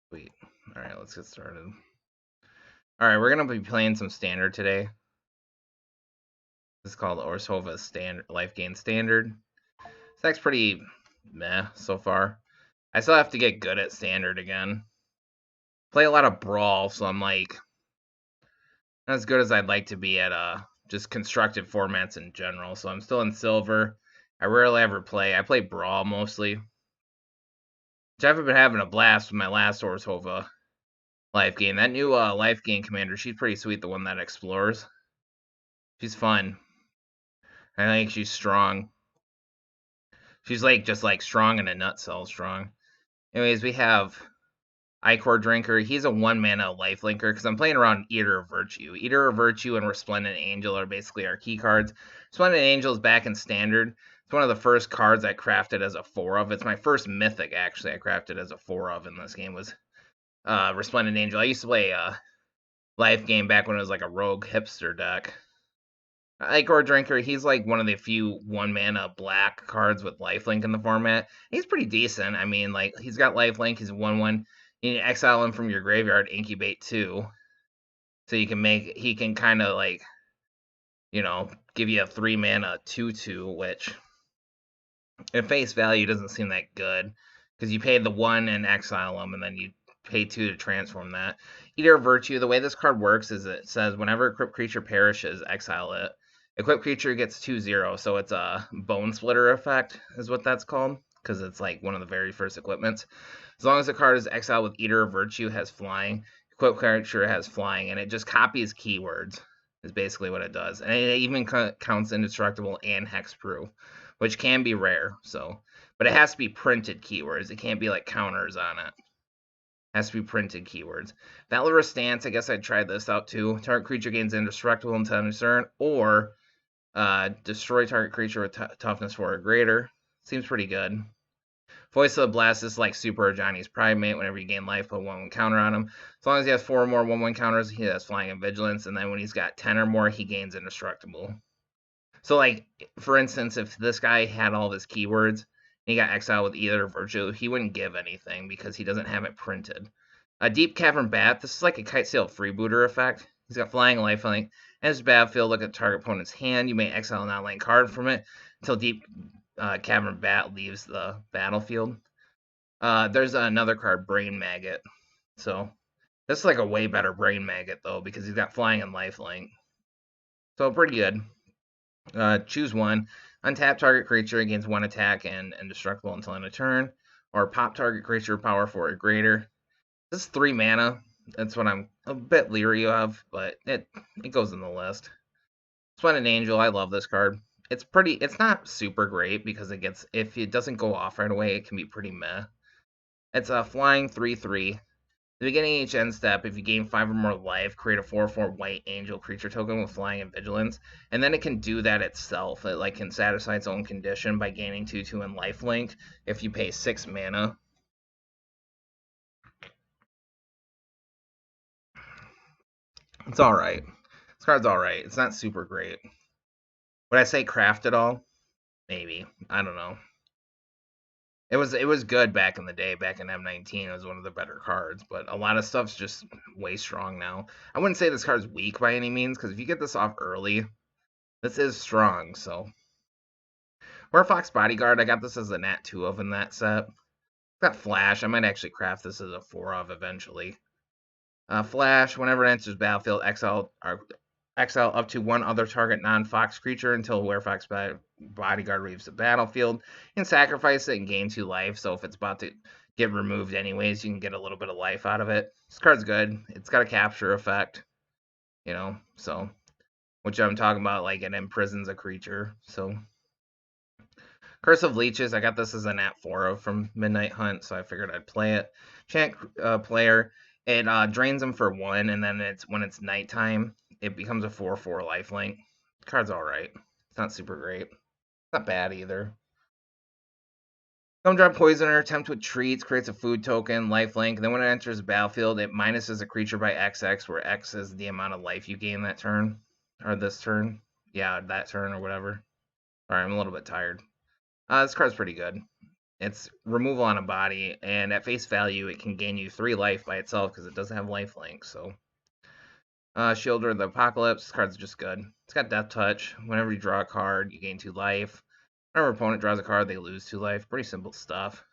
Sweet. Alright, let's get started. Alright, we're gonna be playing some standard today. This is called Orzhova Standard Life Gain Standard. This deck's pretty meh so far. I still have to get good at standard again. Play a lot of brawl, so I'm like not as good as I'd like to be at just constructed formats in general. So I'm still in silver. I rarely ever play. I play brawl mostly. Which I've been having a blast with my last Orzhova life gain. That new life gain commander, she's pretty sweet, the one that explores. She's fun. I think she's strong. She's like just like strong in a nutshell strong. Anyways, we have Ichor Drinker. He's a 1-mana lifelinker because I'm playing around Eater of Virtue. Eater of Virtue and Resplendent Angel are basically our key cards. Resplendent Angel is back in Standard. It's one of the first cards I crafted as a 4 of. It's my first Mythic, actually, I crafted as a 4 of in this game was Resplendent Angel. I used to play Life Game back when it was like a rogue hipster deck. Ichor Drinker, he's like one of the few 1-mana black cards with lifelink in the format. He's pretty decent. I mean, like, he's got lifelink. He's a 1/1. You need to exile him from your graveyard, incubate 2. So you can make, he can kind of like, give you a 3-mana 2/2, which at face value doesn't seem that good. Because you pay the 1 and exile him, and then you pay 2 to transform that. Eater of Virtue, the way this card works is it says whenever a equipped creature perishes, exile it. Equipped creature gets 2/0, so it's a Bone Splitter effect, is what that's called, because it's like one of the very first equipments. As long as the card is exiled with Eater of Virtue, has flying, equipped creature has flying, and it just copies keywords, is basically what it does. And it even counts indestructible and hexproof, which can be rare, so. But it has to be printed keywords. It can't be like counters on it. Has to be printed keywords. Valorous Stance, I guess I'd try this out too. Target creature gains indestructible until end of turn, or destroy target creature with toughness 4 or greater. Seems pretty good. Voice of the Blast is like Super Johnny's Primate. Whenever you gain life, put 1/1 counter on him. As long as he has 4 or more 1/1 counters, he has Flying and Vigilance. And then when he's got 10 or more, he gains Indestructible. So, like, for instance, if this guy had all of his keywords and he got exiled with Eater of Virtue, he wouldn't give anything because he doesn't have it printed. A Deep Cavern Bat, this is like a Kitesail Freebooter effect. He's got Flying, Lifelink. As battlefield, look at target opponent's hand. You may exile an outline card from it until Deep Cavern Bat leaves the battlefield. There's another card, Brain Maggot. So this is like a way better Brain Maggot, though, because he's got Flying and Lifelink. So pretty good. Choose one. Untap target creature, gains 1 attack and indestructible until end of turn. Or pop target creature, power 4 or greater. This is 3 mana. That's what I'm a bit leery of, but it goes in the list. Splendid Angel, I love this card. It's not super great because if it doesn't go off right away, it can be pretty meh. It's a flying 3/3. At the beginning of each end step, if you gain 5 or more life, create a 4/4 white angel creature token with flying and vigilance. And then it can do that itself. It like can satisfy its own condition by gaining 2/2 and lifelink if you pay 6 mana. It's alright. This card's alright. It's not super great. Would I say craft at all? Maybe. I don't know. It was good back in the day. Back in M19, it was one of the better cards, but a lot of stuff's just way strong now. I wouldn't say this card's weak by any means, because if you get this off early, this is strong, so. Fox Bodyguard, I got this as a Nat 2 of in that set. Got Flash, I might actually craft this as a 4 of eventually. Flash, whenever it enters battlefield, exile up to 1 other target non-Fox creature until Fox Bodyguard leaves the battlefield. You can sacrifice it and gain 2 life, so if it's about to get removed anyways, you can get a little bit of life out of it. This card's good. It's got a capture effect, so, which I'm talking about, like, it imprisons a creature, so. Curse of Leeches, I got this as a Nat 4 from Midnight Hunt, so I figured I'd play it. Chant player, it drains them for 1, and then when it's nighttime, it becomes a 4/4 lifelink. The card's alright. It's not super great. It's not bad either. Gumdrop Poisoner, attempt with treats, creates a food token, lifelink. Then when it enters the battlefield, it minuses a creature by XX, where X is the amount of life you gain that turn. Or this turn. Yeah, that turn or whatever. Alright, I'm a little bit tired. This card's pretty good. It's removal on a body, and at face value, it can gain you 3 life by itself because it doesn't have lifelink. So, Shielder of the Apocalypse. This card's just good. It's got Death Touch. Whenever you draw a card, you gain 2 life. Whenever opponent draws a card, they lose 2 life. Pretty simple stuff.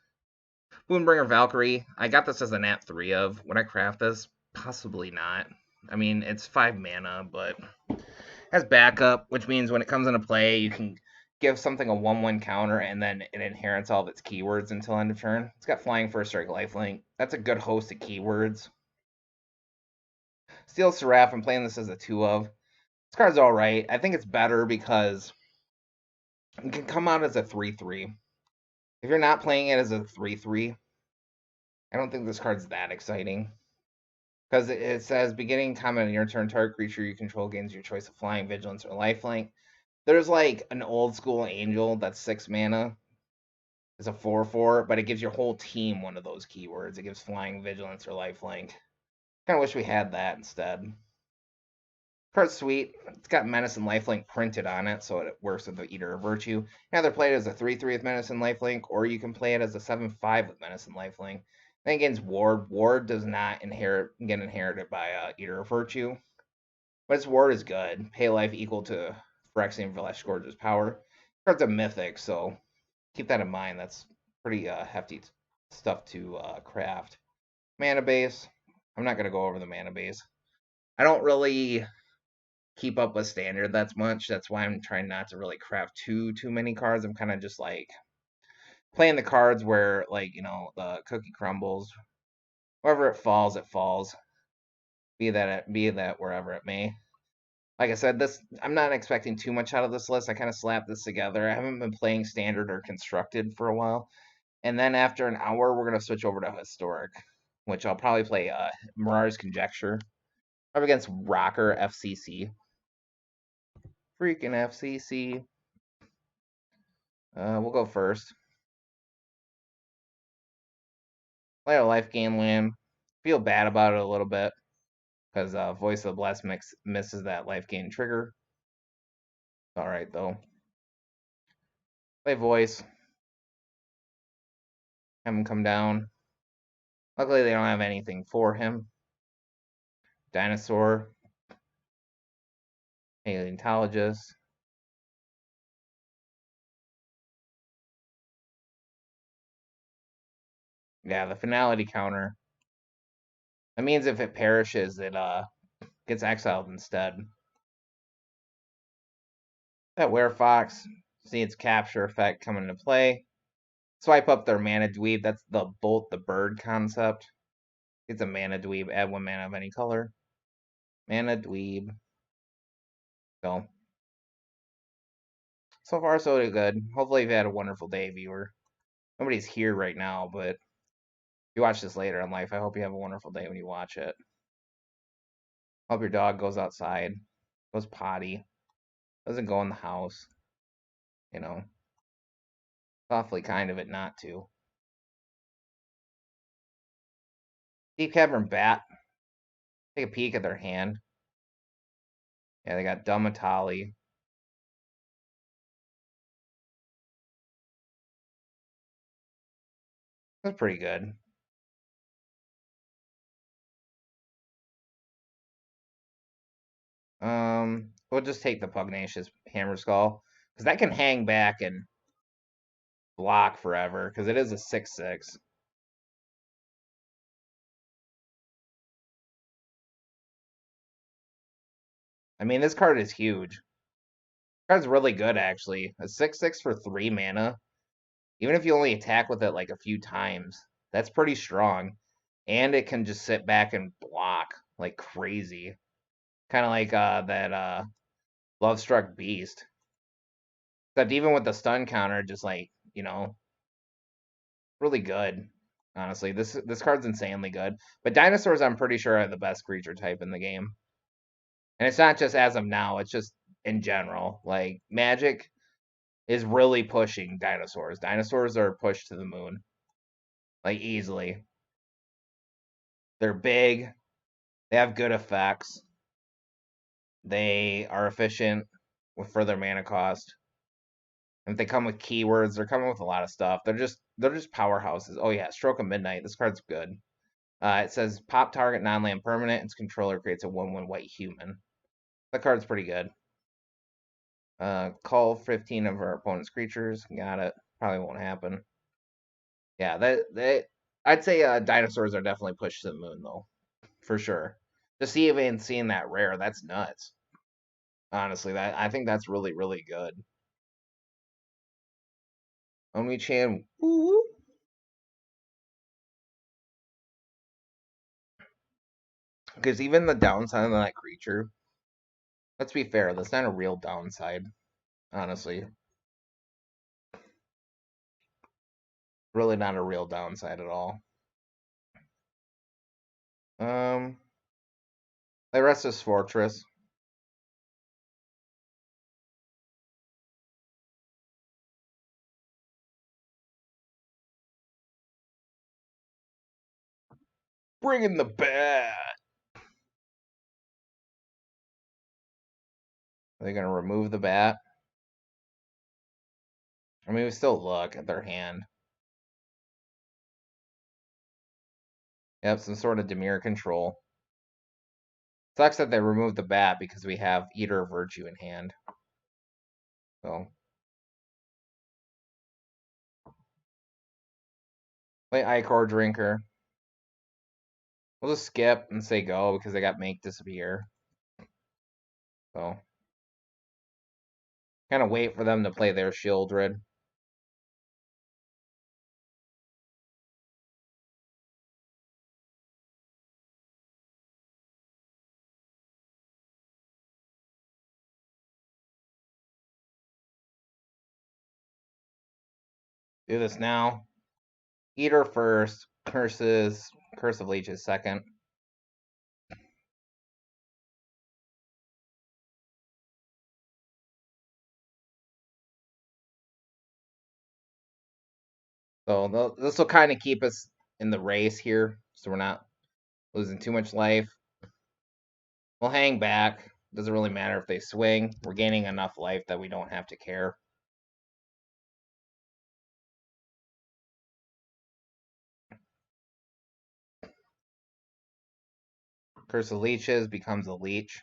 Boonbringer Valkyrie. I got this as a nat 3 of. Would I craft this? Possibly not. I mean, it's 5 mana, but has backup, which means when it comes into play, you can give something a 1/1 counter, and then it inherits all of its keywords until end of turn. It's got Flying, First Strike, Lifelink. That's a good host of keywords. Steel Seraph, I'm playing this as a 2 of. This card's alright. I think it's better because it can come out as a 3/3. If you're not playing it as a 3/3, I don't think this card's that exciting. Because it says, beginning comment on your turn, target creature you control gains your choice of Flying, Vigilance, or Lifelink. There's like an old school Angel that's 6 mana. It's a 4/4, but it gives your whole team one of those keywords. It gives Flying, Vigilance, or Lifelink. Kind of wish we had that instead. Card's sweet. It's got Menace and Lifelink printed on it, so it works with the Eater of Virtue. You can either play it as a 3/3 with Menace and Lifelink, or you can play it as a 7/5 with Menace and Lifelink. Then against Ward. Ward does not get inherited by Eater of Virtue. But its ward is good. Pay life equal to Phyrexian Velesh Scourge's power. Card's a mythic, so keep that in mind. That's pretty hefty stuff to craft. Mana base. I'm not going to go over the mana base. I don't really keep up with standard that much. That's why I'm trying not to really craft too many cards. I'm kind of just like playing the cards where, like, you know, the cookie crumbles. Wherever it falls, it falls. Be that wherever it may. Like I said, I'm not expecting too much out of this list. I kind of slapped this together. I haven't been playing standard or constructed for a while. And then after an hour, we're going to switch over to historic, which I'll probably play Mirage Conjecture up against Rocker FCC. Freaking FCC. We'll go first. Play a life gain land. Feel bad about it a little bit because Voice of the Blessed misses that life gain trigger. Alright, though. Play Voice. Have him come down. Luckily, they don't have anything for him. Dinosaur. Paleontologist. Yeah, the finality counter. That means if it perishes, it gets exiled instead. That Werefox, see its capture effect come into play. Swipe up their mana dweeb. That's the Bolt the Bird concept. It's a mana dweeb. Add 1 mana of any color. Mana dweeb. So far so good. Hopefully you've had a wonderful day, viewer. Nobody's here right now, but if you watch this later in life, I hope you have a wonderful day when you watch it. Hope your dog goes outside, goes potty, doesn't go in the house. You know, it's awfully kind of it not to. Deep Cavern Bat. Take a peek at their hand. Yeah, they got Dumatali. That's pretty good. We'll just take the Pugnacious Hammer Skull because that can hang back and block forever because it is a 6/6. I mean, this card is huge. This card's really good, actually. A 6/6 for 3 mana. Even if you only attack with it like a few times, that's pretty strong. And it can just sit back and block like crazy. Kind of like that Lovestruck Beast. Except even with the stun counter, just like, you know, really good. Honestly, this card's insanely good. But dinosaurs, I'm pretty sure, are the best creature type in the game. And it's not just as of now, it's just in general. Like, Magic is really pushing dinosaurs. Dinosaurs are pushed to the moon. Like, easily. They're big. They have good effects. They are efficient with further mana cost. If they come with keywords, they're coming with a lot of stuff. They're just powerhouses. Oh yeah, Stroke of Midnight. This card's good. It says pop target non-land permanent. Its controller creates a 1/1 white human. That card's pretty good. Call 15 of our opponent's creatures. Got it. Probably won't happen. Yeah, I'd say dinosaurs are definitely pushed to the moon though, for sure. To see even seeing that rare, that's nuts. Honestly, I think that's really really good. Omi-chan, woo. Because even the downside of that creature, let's be fair, that's not a real downside. Honestly, really not a real downside at all. The rest is Fortress. Bring in the bat. Are they gonna remove the bat? I mean, we still look at their hand. Yep, some sort of Demir control. Sucks that they removed the bat because we have Eater of Virtue in hand. So play Ichor Drinker. We'll just skip and say go because they got Make Disappear. So kind of wait for them to play their Shieldred. Do this now. Eater first. Curse of Leeches second. So this will kind of keep us in the race here, so we're not losing too much life. We'll hang back. Doesn't really matter if they swing. We're gaining enough life that we don't have to care. Curse of Leeches becomes a leech.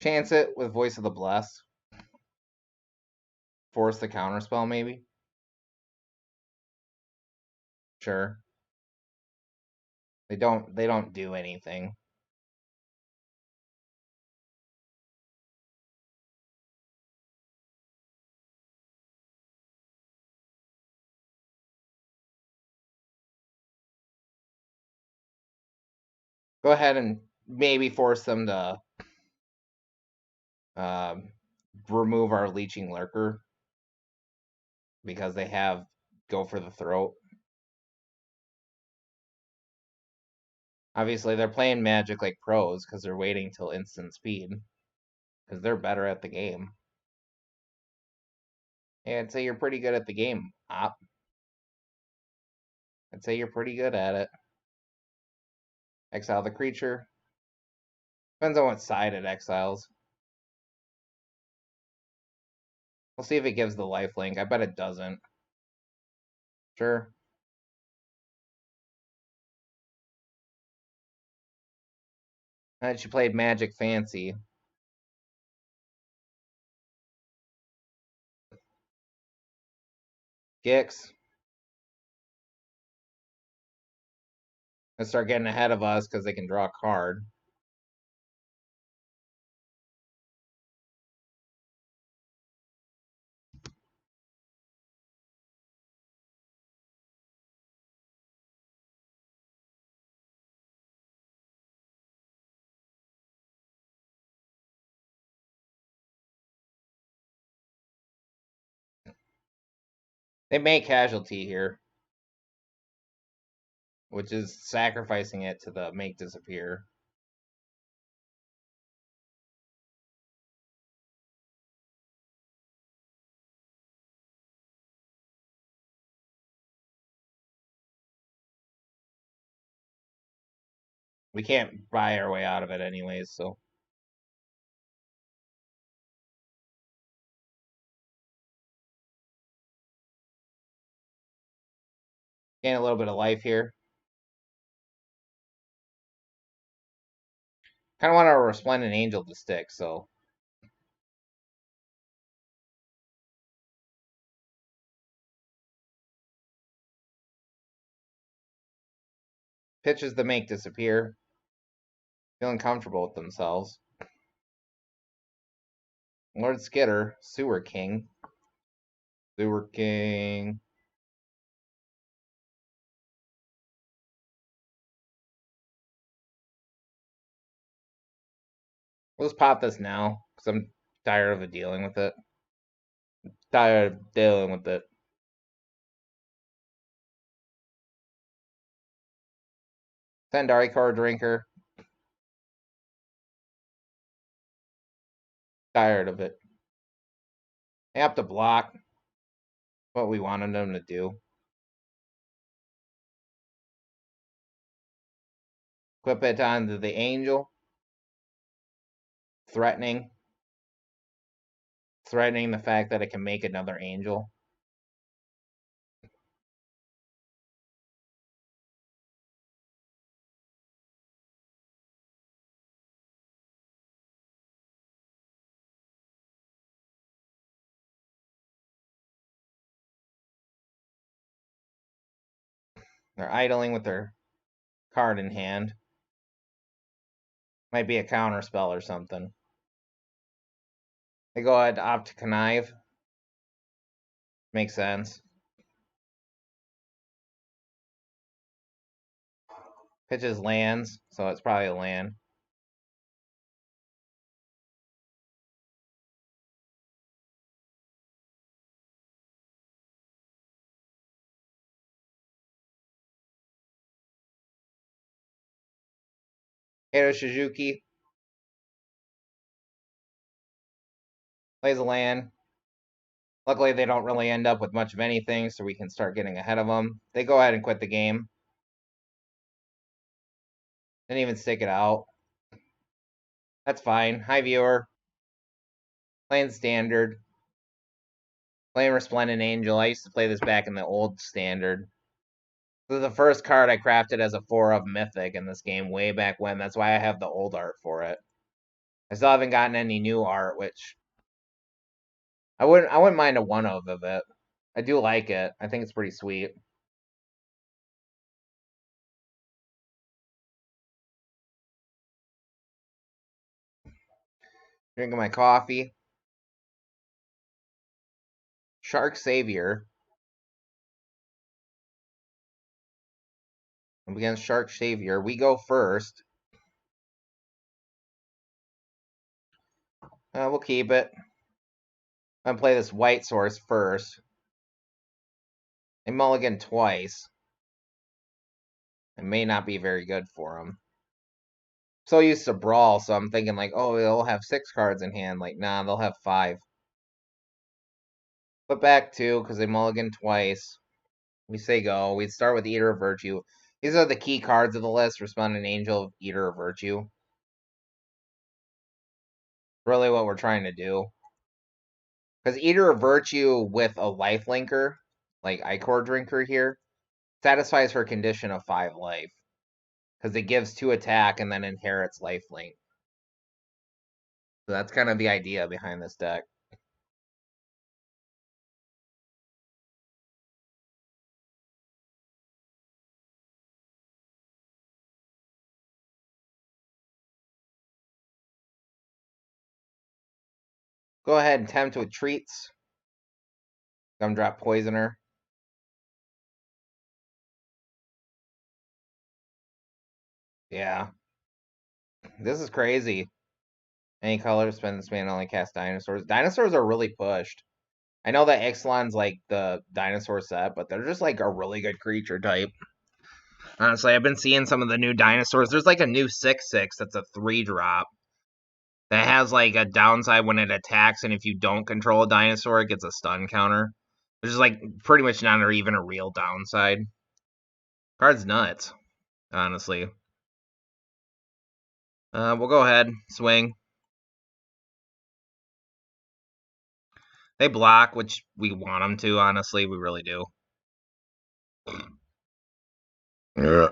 Chance it with Voice of the Blessed. Force the counterspell, maybe. Sure. They don't do anything. Go ahead and maybe force them to remove our Leeching Lurker because they have Go for the Throat. Obviously, they're playing Magic like pros because they're waiting till instant speed because they're better at the game. Hey, I'd say you're pretty good at the game, Op. I'd say you're pretty good at it. Exile the creature. Depends on what side it exiles. We'll see if it gives the lifelink. I bet it doesn't. Sure. And she played Magic Fancy. Gix. And start getting ahead of us because they can draw a card. They may casualty here, which is sacrificing it to the Make Disappear. We can't buy our way out of it anyways, so. Gain a little bit of life here. Kind of want our Resplendent Angel to stick, so. Pitches the make disappear. Feeling comfortable with themselves. Lord Skitter, Sewer King. Sewer King. We'll just pop this now, because I'm tired of dealing with it. Tired of dealing with it. Sandari Core Drinker. Tired of it. They have to block what we wanted them to do. Equip it onto the Angel. Threatening. Threatening the fact that it can make another Angel. They're idling with their card in hand. Might be a counter spell or something. They go ahead to opt to connive. Makes sense. Pitches lands, so it's probably a land. Edo Shizuki plays a land. Luckily, they don't really end up with much of anything, so we can start getting ahead of them. They go ahead and quit the game. Didn't even stick it out. That's fine. Hi, viewer. Playing Standard. Playing Resplendent Angel. I used to play this back in the old Standard. This is the first card I crafted as a 4 of Mythic in this game way back when. That's why I have the old art for it. I still haven't gotten any new art, which I wouldn't mind a 1 of it. I do like it. I think it's pretty sweet. Drinking my coffee. Shark Savior. Against Shark Savior. We go first. We'll keep it. I'm gonna play this white source first. They mulligan twice. It may not be very good for them. So used to Brawl, so I'm thinking like, oh, they'll have 6 cards in hand. Like, nah, they'll have 5. Put back 2, because they mulligan twice. We say go. We start with Eater of Virtue. These are the key cards of the list. Resplendent Angel, Eater of Virtue. Really what we're trying to do. Because Eater of Virtue with a life linker, like Ichor Drinker here, satisfies her condition of 5 life. Because it gives 2 attack and then inherits lifelink. So that's kind of the idea behind this deck. Go ahead and tempt with Treats. Gumdrop Poisoner. Yeah. This is crazy. Any color, spend this man only cast dinosaurs. Dinosaurs are really pushed. I know that Ixalan's like the dinosaur set, but they're just like a really good creature type. Honestly, I've been seeing some of the new dinosaurs. There's like a new 6/6 that's a 3-drop that has like a downside when it attacks, and if you don't control a dinosaur, it gets a stun counter. Which is like pretty much not even a real downside. Card's nuts, honestly. We'll go ahead. Swing. They block, which we want them to, honestly. We really do. Yeah.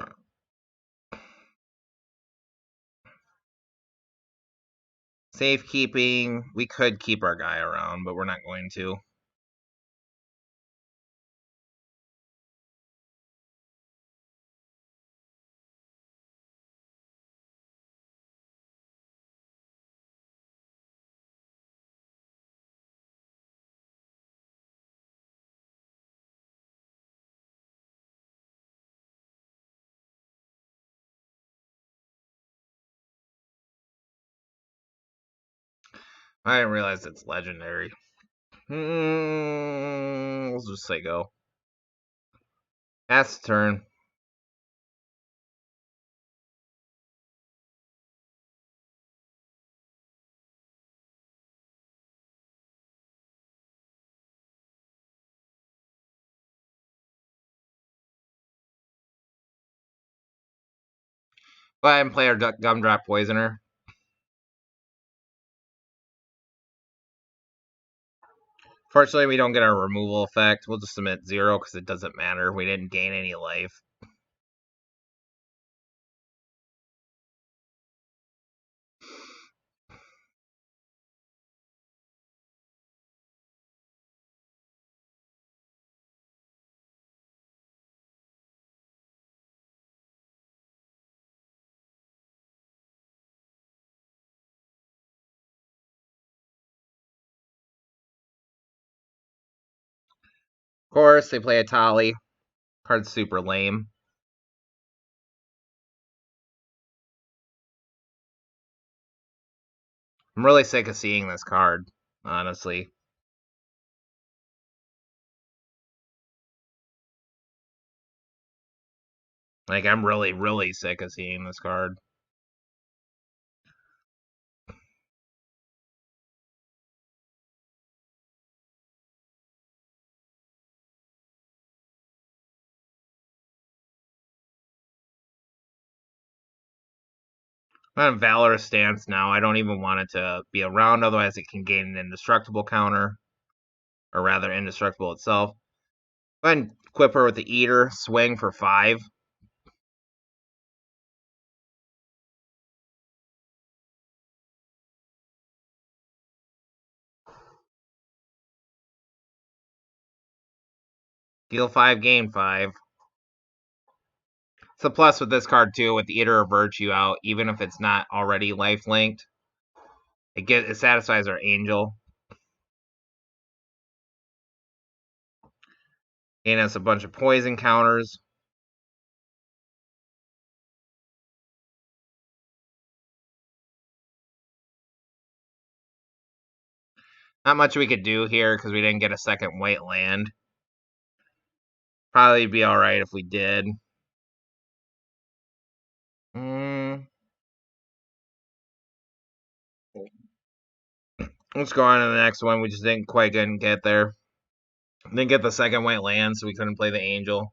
Safekeeping. We could keep our guy around, but we're not going to. I didn't realize it's legendary. Let's just say go. Pass turn. Go ahead and play our Gumdrop Poisoner. Fortunately, we don't get our removal effect. We'll just submit 0 because it doesn't matter. We didn't gain any life. Of course, they play a Tolly. Card's super lame. I'm really sick of seeing this card, honestly. Like, I'm really, really sick of seeing this card. I'm on Valorous Stance now. I don't even want it to be around, otherwise it can gain an indestructible counter. Or rather, indestructible itself. Go ahead and equip her with the Eater. Swing for 5. Deal 5, gain 5. It's a plus with this card, too, with the Eater of Virtue out, even if it's not already life-linked. It satisfies our Angel. Gain us a bunch of poison counters. Not much we could do here because we didn't get a second white land. Probably be alright if we did. Let's go on to the next one. We just didn't quite get there. Didn't get the second white land, so we couldn't play the Angel.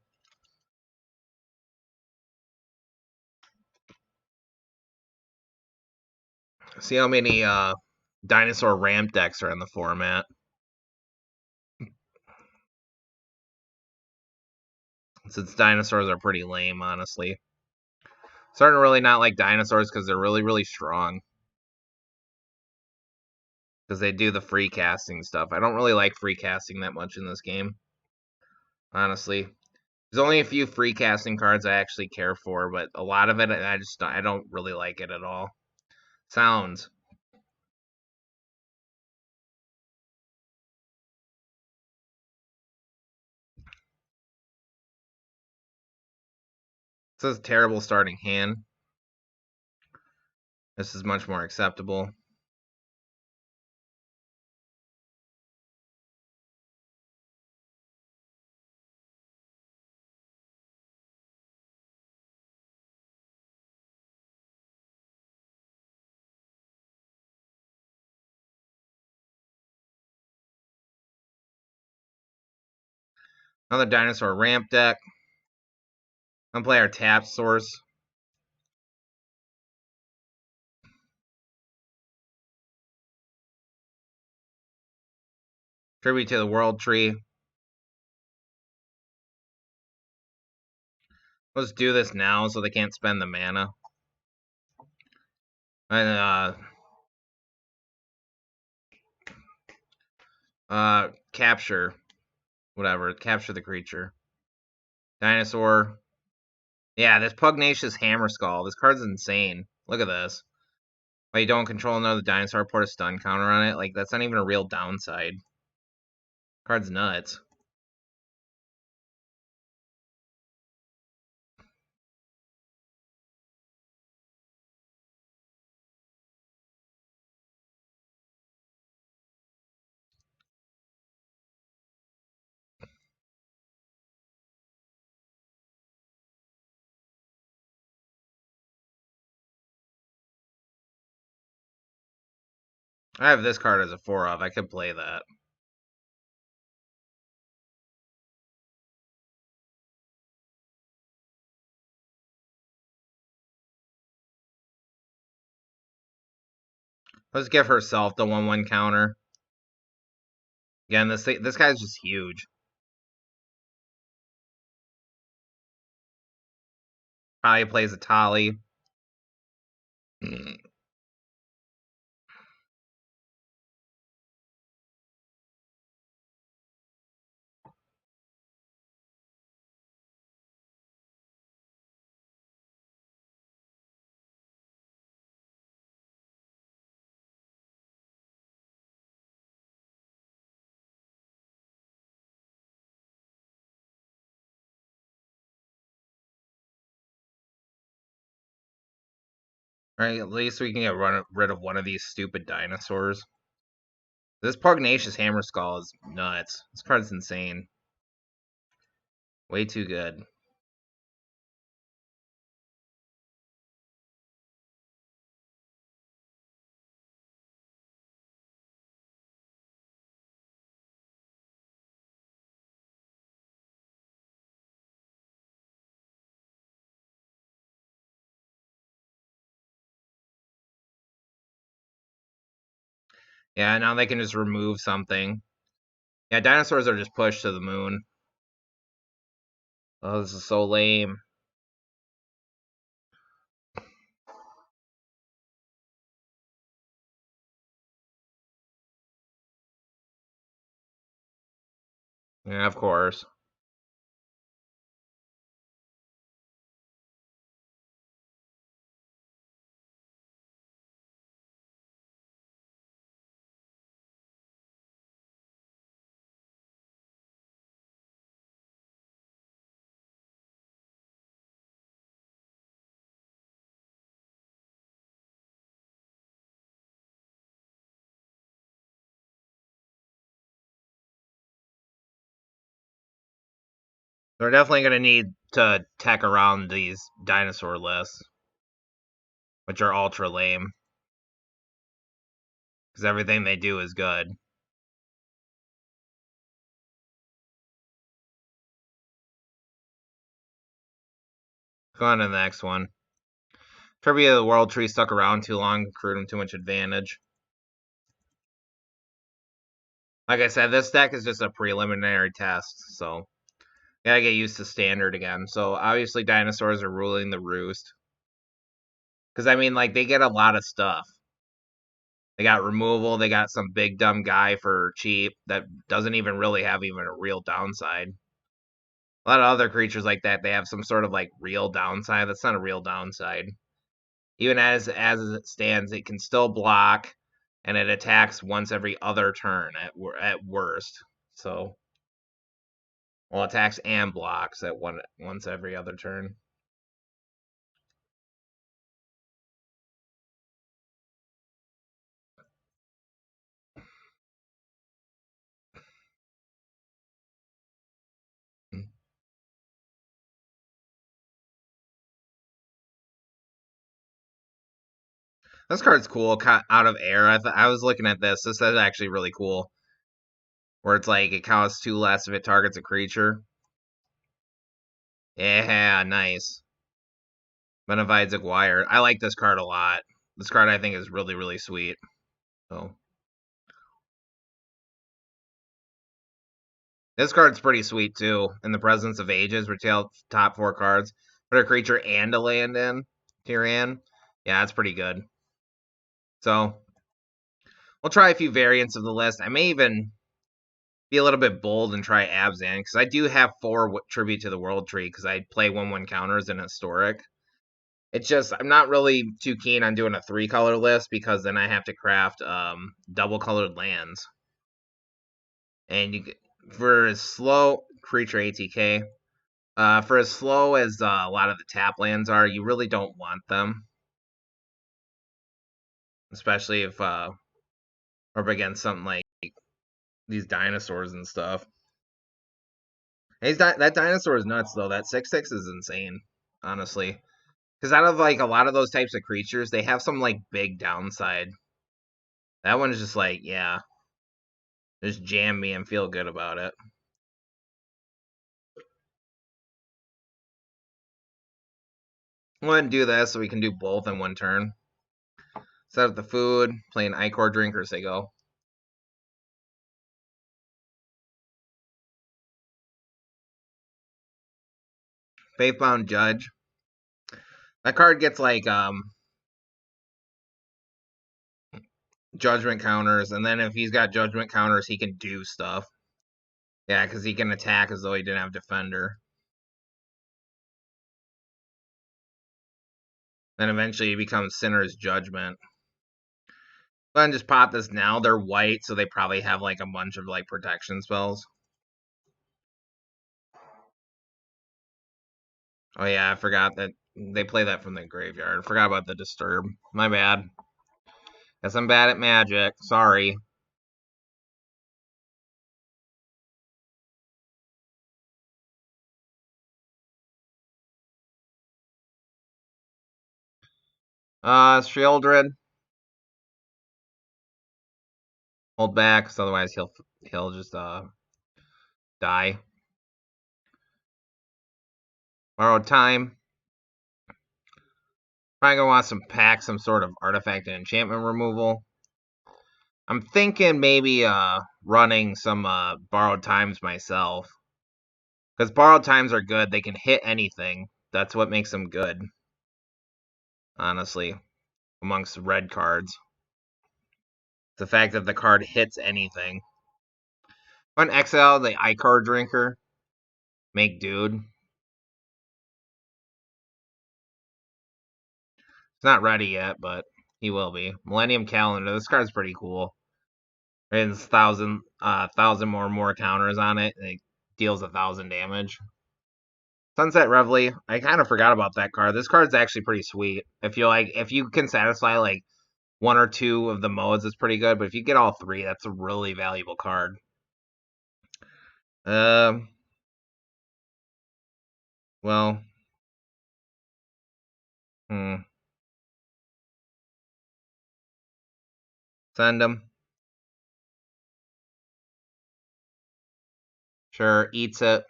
See how many dinosaur ramp decks are in the format. Since dinosaurs are pretty lame, honestly. Starting to really not like dinosaurs because they're really, really strong. Because they do the free casting stuff. I don't really like free casting that much in this game. Honestly. There's only a few free casting cards I actually care for, but a lot of it, I don't really like it at all. Sounds. This is a terrible starting hand. This is much more acceptable. Another dinosaur ramp deck. I'm gonna play our tap source. Tribute to the World Tree. Let's do this now so they can't spend the mana. And, capture. Whatever. Capture the creature. Dinosaur. Yeah, this Pugnacious Hammer Skull. This card's insane. Look at this. Like, you don't control another dinosaur, put a stun counter on it. Like, that's not even a real downside. Card's nuts. I have this card as a 4-of. I could play that. Let's give herself the 1/1 counter. Again, this guy's just huge. Probably plays a Tali. Right, at least we can get rid of one of these stupid dinosaurs. This Pugnacious Hammer Skull is nuts. This card's insane. Way too good. Yeah, now they can just remove something. Yeah, dinosaurs are just pushed to the moon. Oh, this is so lame. Yeah, of course. They're definitely going to need to tech around these dinosaur lists, which are ultra lame. Because everything they do is good. Go on to the next one. Trivia of the World Tree stuck around too long, accrued him too much advantage. Like I said, this deck is just a preliminary test, so gotta get used to standard again. So obviously dinosaurs are ruling the roost. Because I mean, like, they get a lot of stuff. They got removal, they got some big dumb guy for cheap that doesn't even really have even a real downside. A lot of other creatures like that, they have some sort of like real downside. That's not a real downside. Even as it stands, it can still block, and it attacks once every other turn at worst. So, well, attacks and blocks at once every other turn. This card's cool. Out of air. I was looking at this. This is actually really cool. Where it's like it costs 2 less if it targets a creature. Yeah, nice. Benevides Aguirre. I like this card a lot. This card I think is really, really sweet. So This card's pretty sweet too. In the presence of ages, retail top 4 cards. Put a creature and a land in to your hand. Yeah, that's pretty good. So we'll try a few variants of the list. I may even be a little bit bold and try Abzan because I do have 4 Tribute to the World Tree because I play 1/1 counters in Historic. It's just I'm not really too keen on doing a 3-color list because then I have to craft double colored lands. And for as slow creature ATK, for as slow as a lot of the tap lands are, you really don't want them, especially if we're up against something like these dinosaurs and stuff. That dinosaur is nuts though. That 6/6 is insane, honestly. Because out of like a lot of those types of creatures, they have some like big downside. That one is just like, yeah, just jam me and feel good about it. Go ahead and do this so we can do both in one turn. Set up the food, play an Ichor Drinkers, they go. Faithbound Judge. That card gets like judgment counters, and then if he's got judgment counters, he can do stuff. Yeah, because he can attack as though he didn't have defender. Then eventually he becomes Sinner's Judgment. Go ahead and just pop this now. They're white, so they probably have like a bunch of like protection spells. Oh yeah, I forgot that they play that from the graveyard. I forgot about the Disturb. My bad. Guess I'm bad at Magic. Sorry. Shieldred. Hold back, because otherwise he'll just die. Borrowed Time. Probably gonna want some sort of artifact and enchantment removal. I'm thinking maybe running some borrowed times myself. Because borrowed times are good. They can hit anything. That's what makes them good. Honestly. Amongst red cards. The fact that the card hits anything. On XL, the Ichor Drinker. Make dude. It's not ready yet, but he will be. Millennium Calendar. This card's pretty cool. It's 1,000 more counters on it. And it deals 1,000 damage. Sunset Reveille. I kind of forgot about that card. This card's actually pretty sweet. If you can satisfy like 1 or 2 of the modes, it's pretty good. But if you get all 3, that's a really valuable card. Well, send him. Sure, eats it.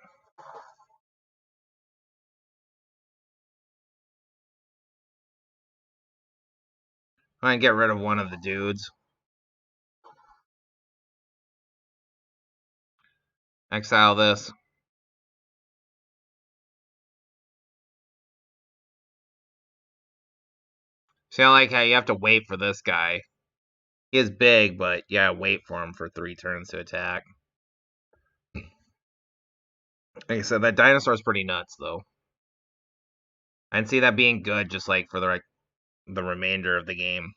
I'm gonna get rid of one of the dudes. Exile this. See, I like how you have to wait for this guy. He is big, but yeah, wait for him for 3 turns to attack. Like I said, that dinosaur's pretty nuts, though. I can see that being good, just like for the remainder of the game,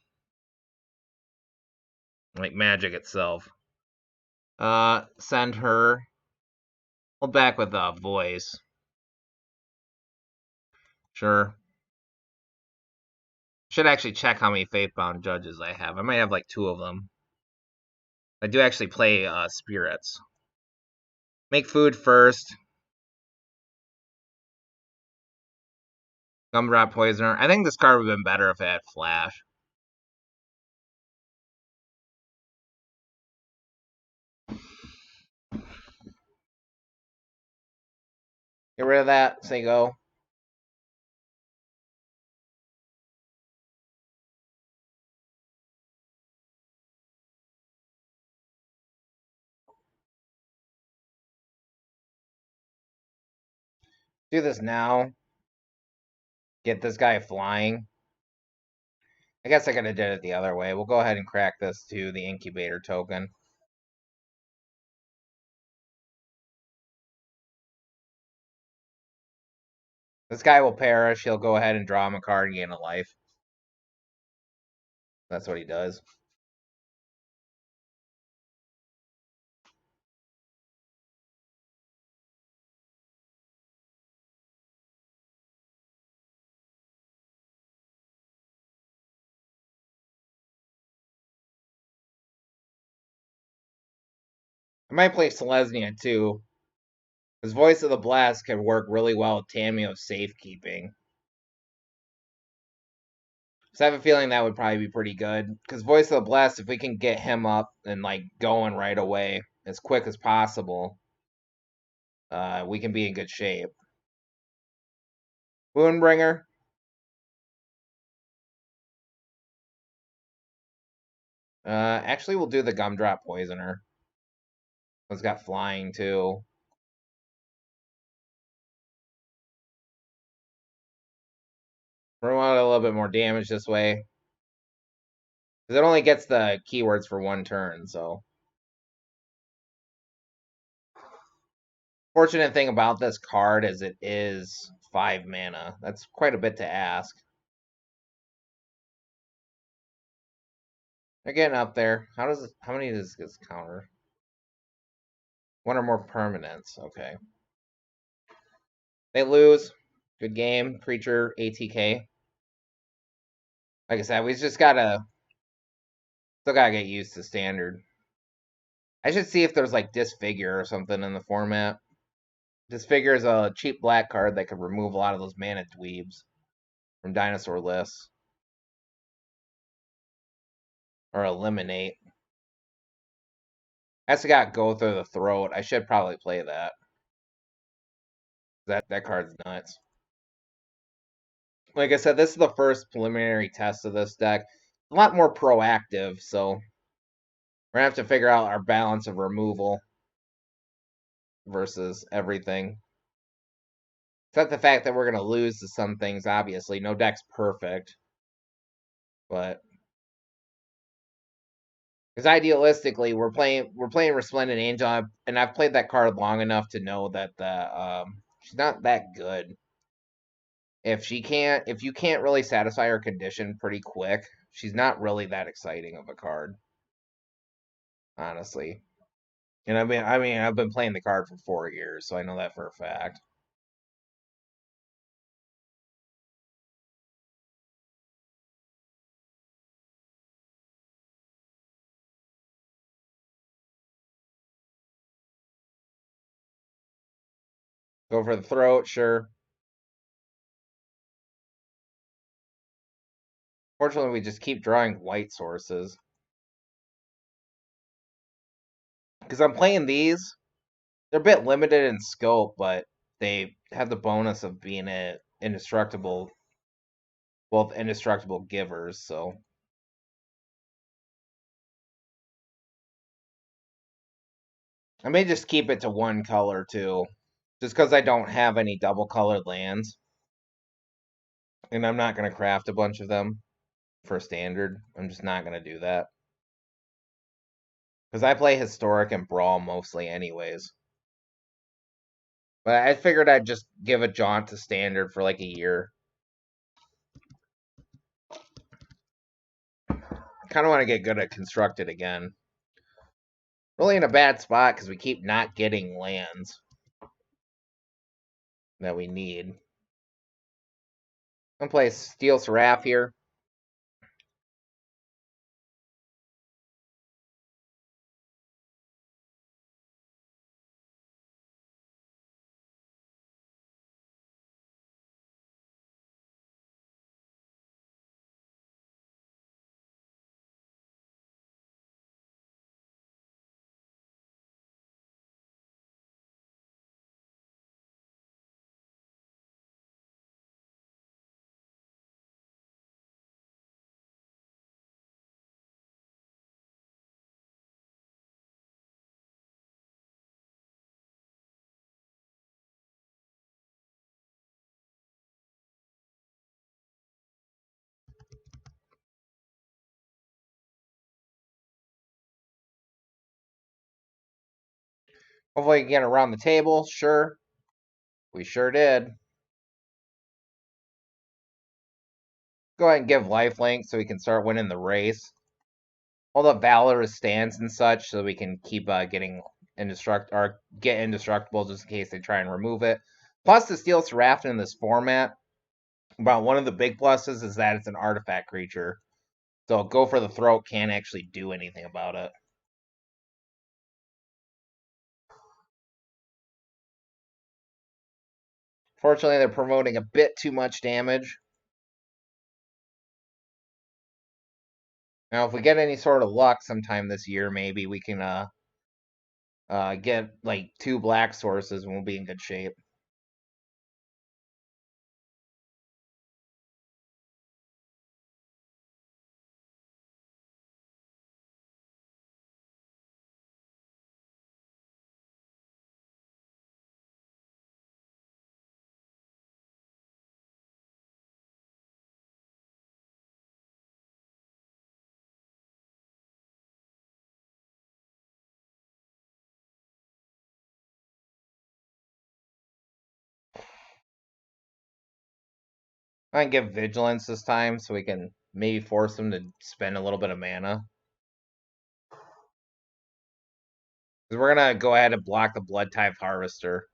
like Magic itself. Send her. Hold back with voice. Sure. Should actually check how many Faithbound Judges I have. I might have like 2 of them. I do actually play spirits. Make food first. Gumdrop Poisoner. I think this card would have been better if it had Flash. Get rid of that. Say go. Do this now. Get this guy flying. I guess I could have did it the other way. We'll go ahead and crack this to the incubator token. This guy will perish. He'll go ahead and draw him a card and gain a life. That's what he does. I might play Selesnya too. His Voice of the Blast could work really well with Tamiyo's safekeeping. So I have a feeling that would probably be pretty good. Because Voice of the Blast, if we can get him up and like going right away as quick as possible, we can be in good shape. Woundbringer. Actually, we'll do the Gumdrop Poisoner. It's got flying too. We're going to want a little bit more damage this way. Because it only gets the keywords for one turn, so. Fortunate thing about this card is it is 5 mana. That's quite a bit to ask. They're getting up there. How many does this counter? 1 or more permanents. Okay. They lose. Good game. Creature ATK. Like I said, we just gotta still gotta get used to standard. I should see if there's like Disfigure or something in the format. Disfigure is a cheap black card that could remove a lot of those mana dweebs from dinosaur lists. Or eliminate. I also got Go Through the Throat. I should probably play that. That card's nuts. Like I said, this is the first preliminary test of this deck. A lot more proactive, so we're gonna have to figure out our balance of removal versus everything. Except the fact that we're gonna lose to some things, obviously. No deck's perfect. But because idealistically we're playing Resplendent Angel, and I've played that card long enough to know that she's not that good. If you can't really satisfy her condition pretty quick, she's not really that exciting of a card. Honestly. And I've been playing the card for 4 years, so I know that for a fact. Go for the throat, sure. Fortunately, we just keep drawing white sources. Because I'm playing these, they're a bit limited in scope, but they have the bonus of being indestructible, both indestructible givers, so. I may just keep it to one color, too. Just because I don't have any double colored lands. And I'm not going to craft a bunch of them for standard. I'm just not going to do that. Because I play Historic and Brawl mostly anyways. But I figured I'd just give a jaunt to standard for like a year. Kind of want to get good at constructed again. Really in a bad spot because we keep not getting lands that we need. I'm gonna play Steel Seraph here. Hopefully we can get around the table. Sure. We sure did. Go ahead and give lifelink so we can start winning the race. Hold up Valorous stance and such so we can keep getting get indestructible just in case they try and remove it. Plus, the Steel Seraphin in this format, but one of the big pluses is that it's an artifact creature. So Go for the Throat can't actually do anything about it. Fortunately, they're promoting a bit too much damage. Now, if we get any sort of luck sometime this year, maybe we can get like 2 black sources and we'll be in good shape. I can give Vigilance this time so we can maybe force them to spend a little bit of mana. Because we're going to go ahead and block the Blood Type Harvester.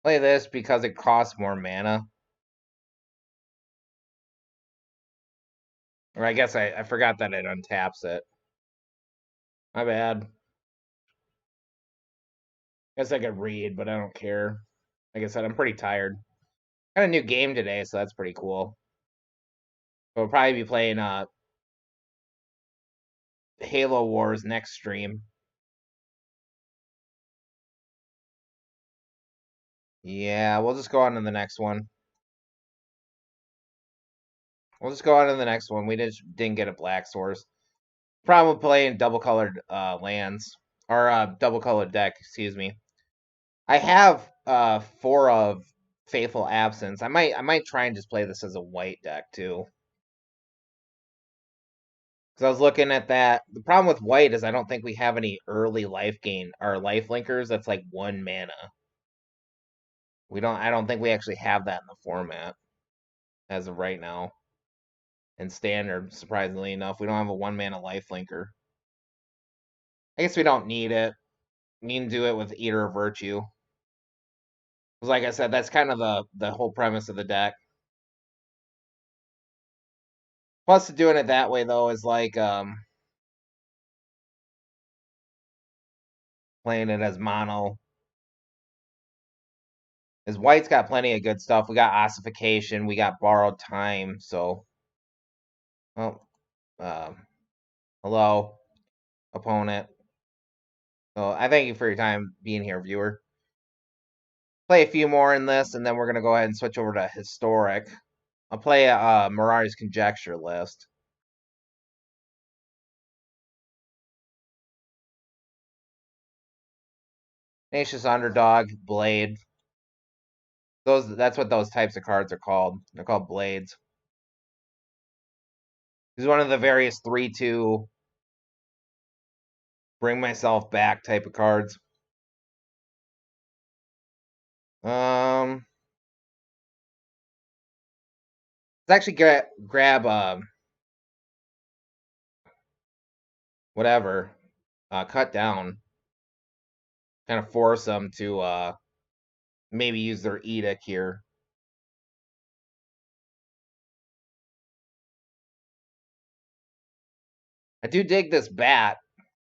Play this because it costs more mana. Or I guess I forgot that it untaps it. My bad. Guess I could read, but I don't care. Like I said, I'm pretty tired. Got a new game today, so that's pretty cool. We'll probably be playing Halo Wars next stream. Yeah, we'll just go on to the next one. We'll just go on to the next one. We just didn't get a black source. Probably playing double colored lands. Or double colored deck, excuse me. I have 4 of Faithful Absence. I might try and just play this as a white deck too. Because I was looking at that. The problem with white is I don't think we have any early life gain or life linkers that's like 1 mana. I don't think we actually have that in the format as of right now. In standard, surprisingly enough, we don't have a 1 mana life linker. I guess we don't need it. We can do it with Eater of Virtue. Because like I said, that's kind of the whole premise of the deck. Plus, doing it that way though is like playing it as mono. As white's got plenty of good stuff. We got Ossification, we got Borrowed Time, so well, hello, opponent. So I thank you for your time being here, viewer. Play a few more in this, and then we're gonna go ahead and switch over to historic. I'll play Mirari's Conjecture list. Tenacious Underdog, Blade. That's what those types of cards are called. They're called blades. He's one of the various 3/2 bring myself back type of cards. Let's actually grab whatever. Cut down. Kind of force them to maybe use their edict here. I do dig this bat.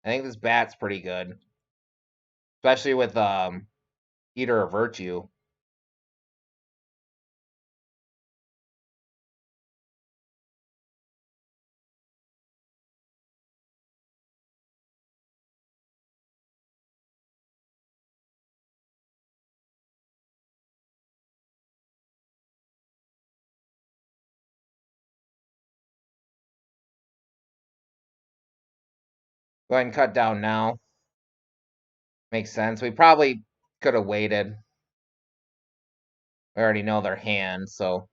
I think this bat's pretty good. Especially with Eater of Virtue. Go ahead and cut down now. Makes sense. We probably could have waited. We already know their hand, so.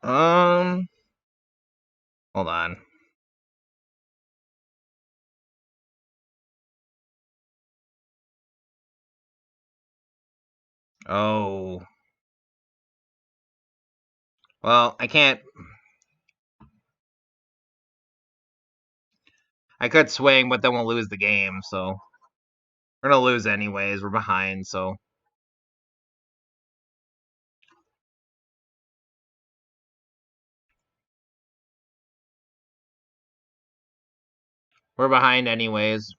Hold on. Oh. Well, I can't. I could swing, but then we'll lose the game, so. We're gonna lose anyways. We're behind, so. We're behind anyways.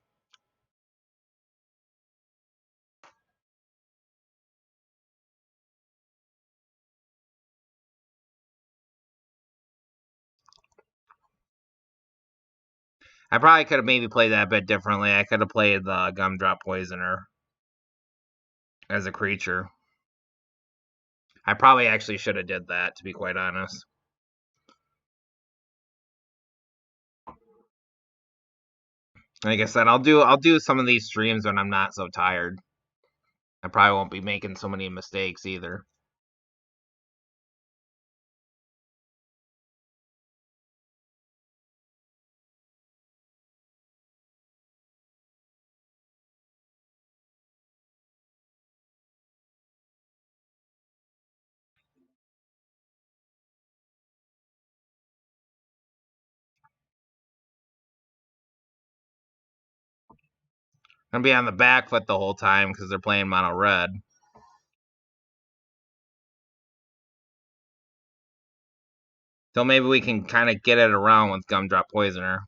I probably could have maybe played that a bit differently. I could have played the Gumdrop Poisoner as a creature. I probably actually should have did that, to be quite honest. Like I said, I'll do some of these streams when I'm not so tired. I probably won't be making so many mistakes either. I'm gonna be on the back foot the whole time because they're playing mono red. So maybe we can kind of get it around with Gumdrop Poisoner.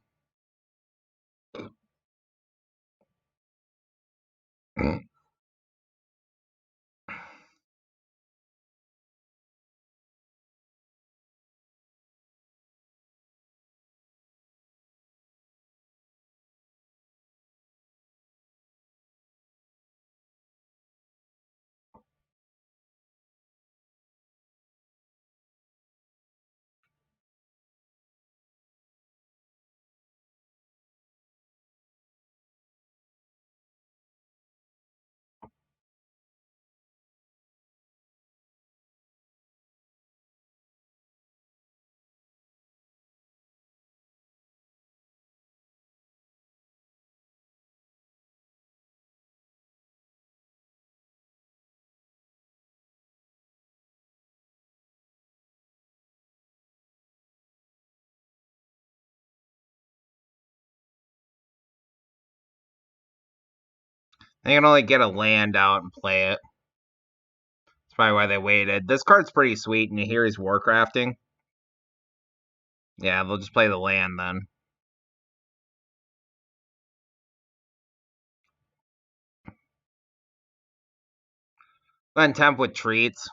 They can only get a land out and play it. That's probably why they waited. This card's pretty sweet, and here he's Warcrafting. Yeah, they'll just play the land then. Then temp with treats.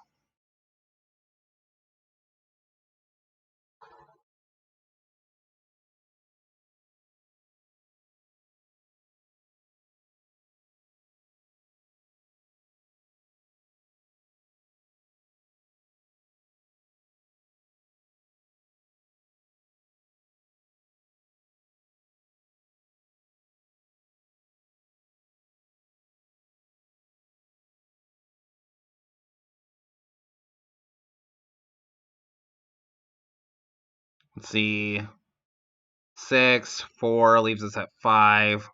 Let's see. 6, 4 leaves us at 5.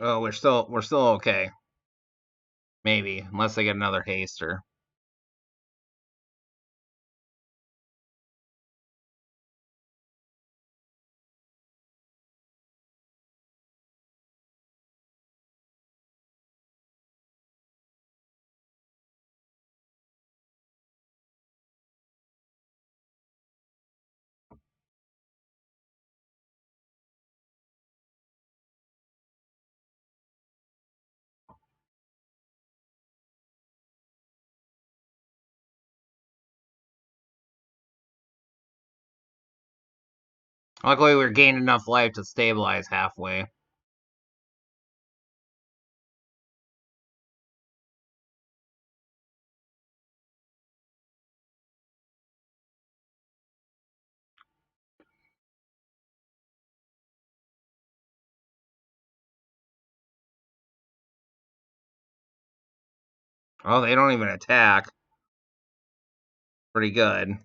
Oh, we're still okay. Maybe, unless they get another haster. Luckily, we're gaining enough life to stabilize halfway. Oh, they don't even attack. Pretty good.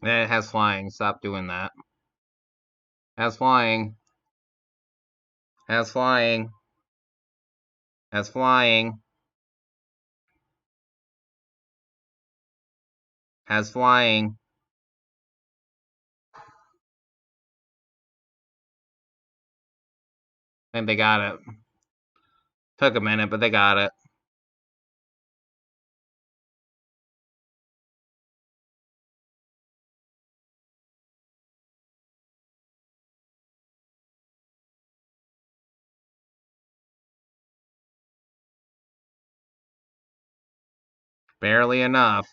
It has flying. Stop doing that. Has flying. Has flying. Has flying. Has flying. I think they got it. Took a minute, but they got it. Barely enough.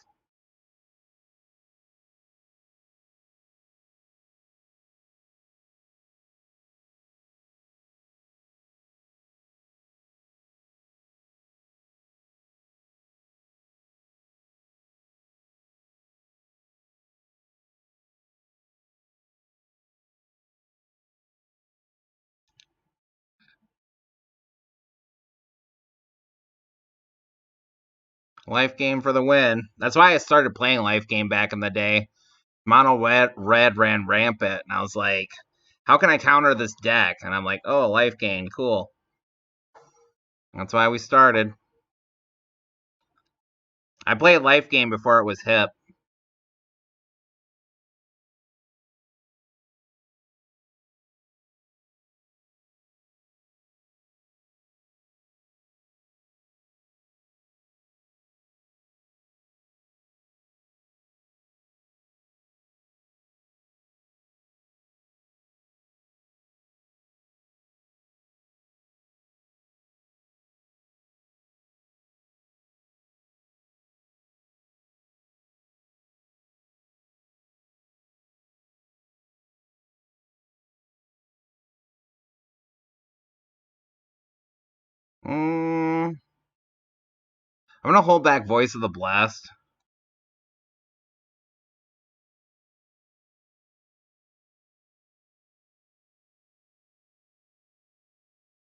Life game for the win. That's why I started playing life game back in the day. Mono red ran rampant, and I was like, how can I counter this deck? And I'm like, oh, life game, cool. That's why we started. I played life game before it was hip. I'm gonna hold back Voice of the Blast.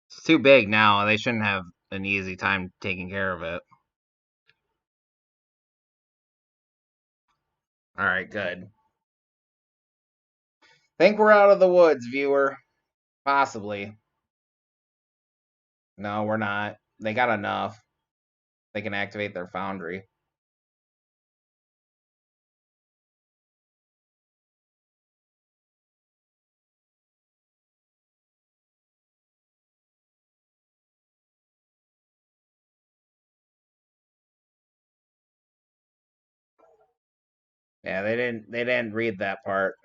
It's too big now. They shouldn't have an easy time taking care of it. Alright, good. Think we're out of the woods, viewer. Possibly. No, we're not. They got enough. They can activate their foundry. Yeah, they didn't read that part.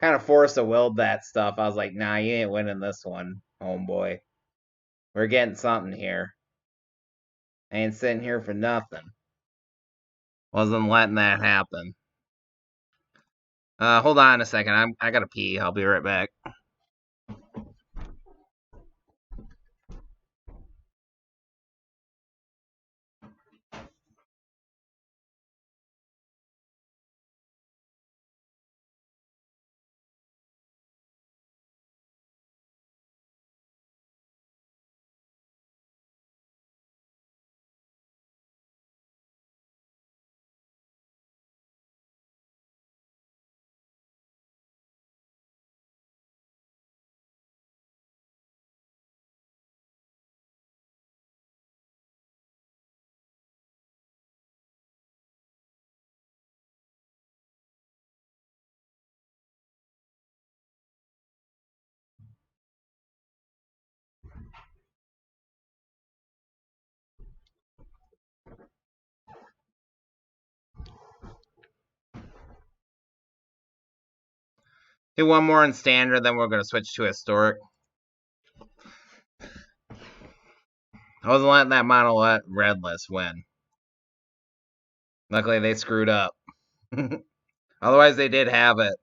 Kind of forced to willed that stuff. I was like, nah, you ain't winning this one, homeboy. We're getting something here. I ain't sitting here for nothing. Wasn't letting that happen. Hold on a second. I gotta pee. I'll be right back. Do one more in standard, then we're going to switch to historic. I wasn't letting that mono red list win. Luckily, they screwed up. Otherwise, they did have it.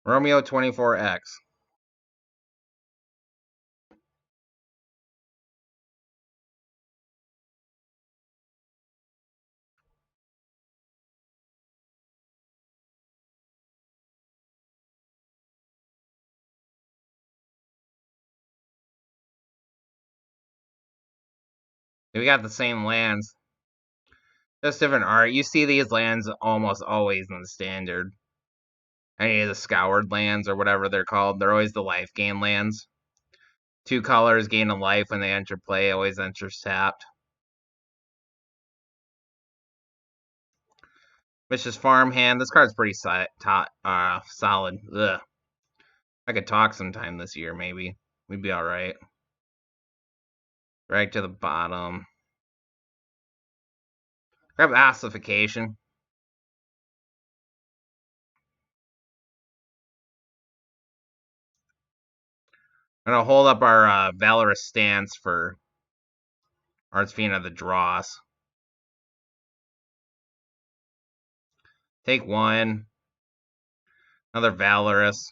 Romeo 24X. We got the same lands. Just different art. You see these lands almost always in the standard. Any of the scoured lands or whatever they're called. They're always the life gain lands. 2 colors gain a life when they enter play. Always enters tapped. Vicious Farmhand. This card's pretty solid. Ugh. I could talk sometime this year, maybe. We'd be alright. Right to the bottom. Grab Ossification. I'm gonna hold up our Valorous Stance for Archfiend of the Dross. Take 1. Another Valorous.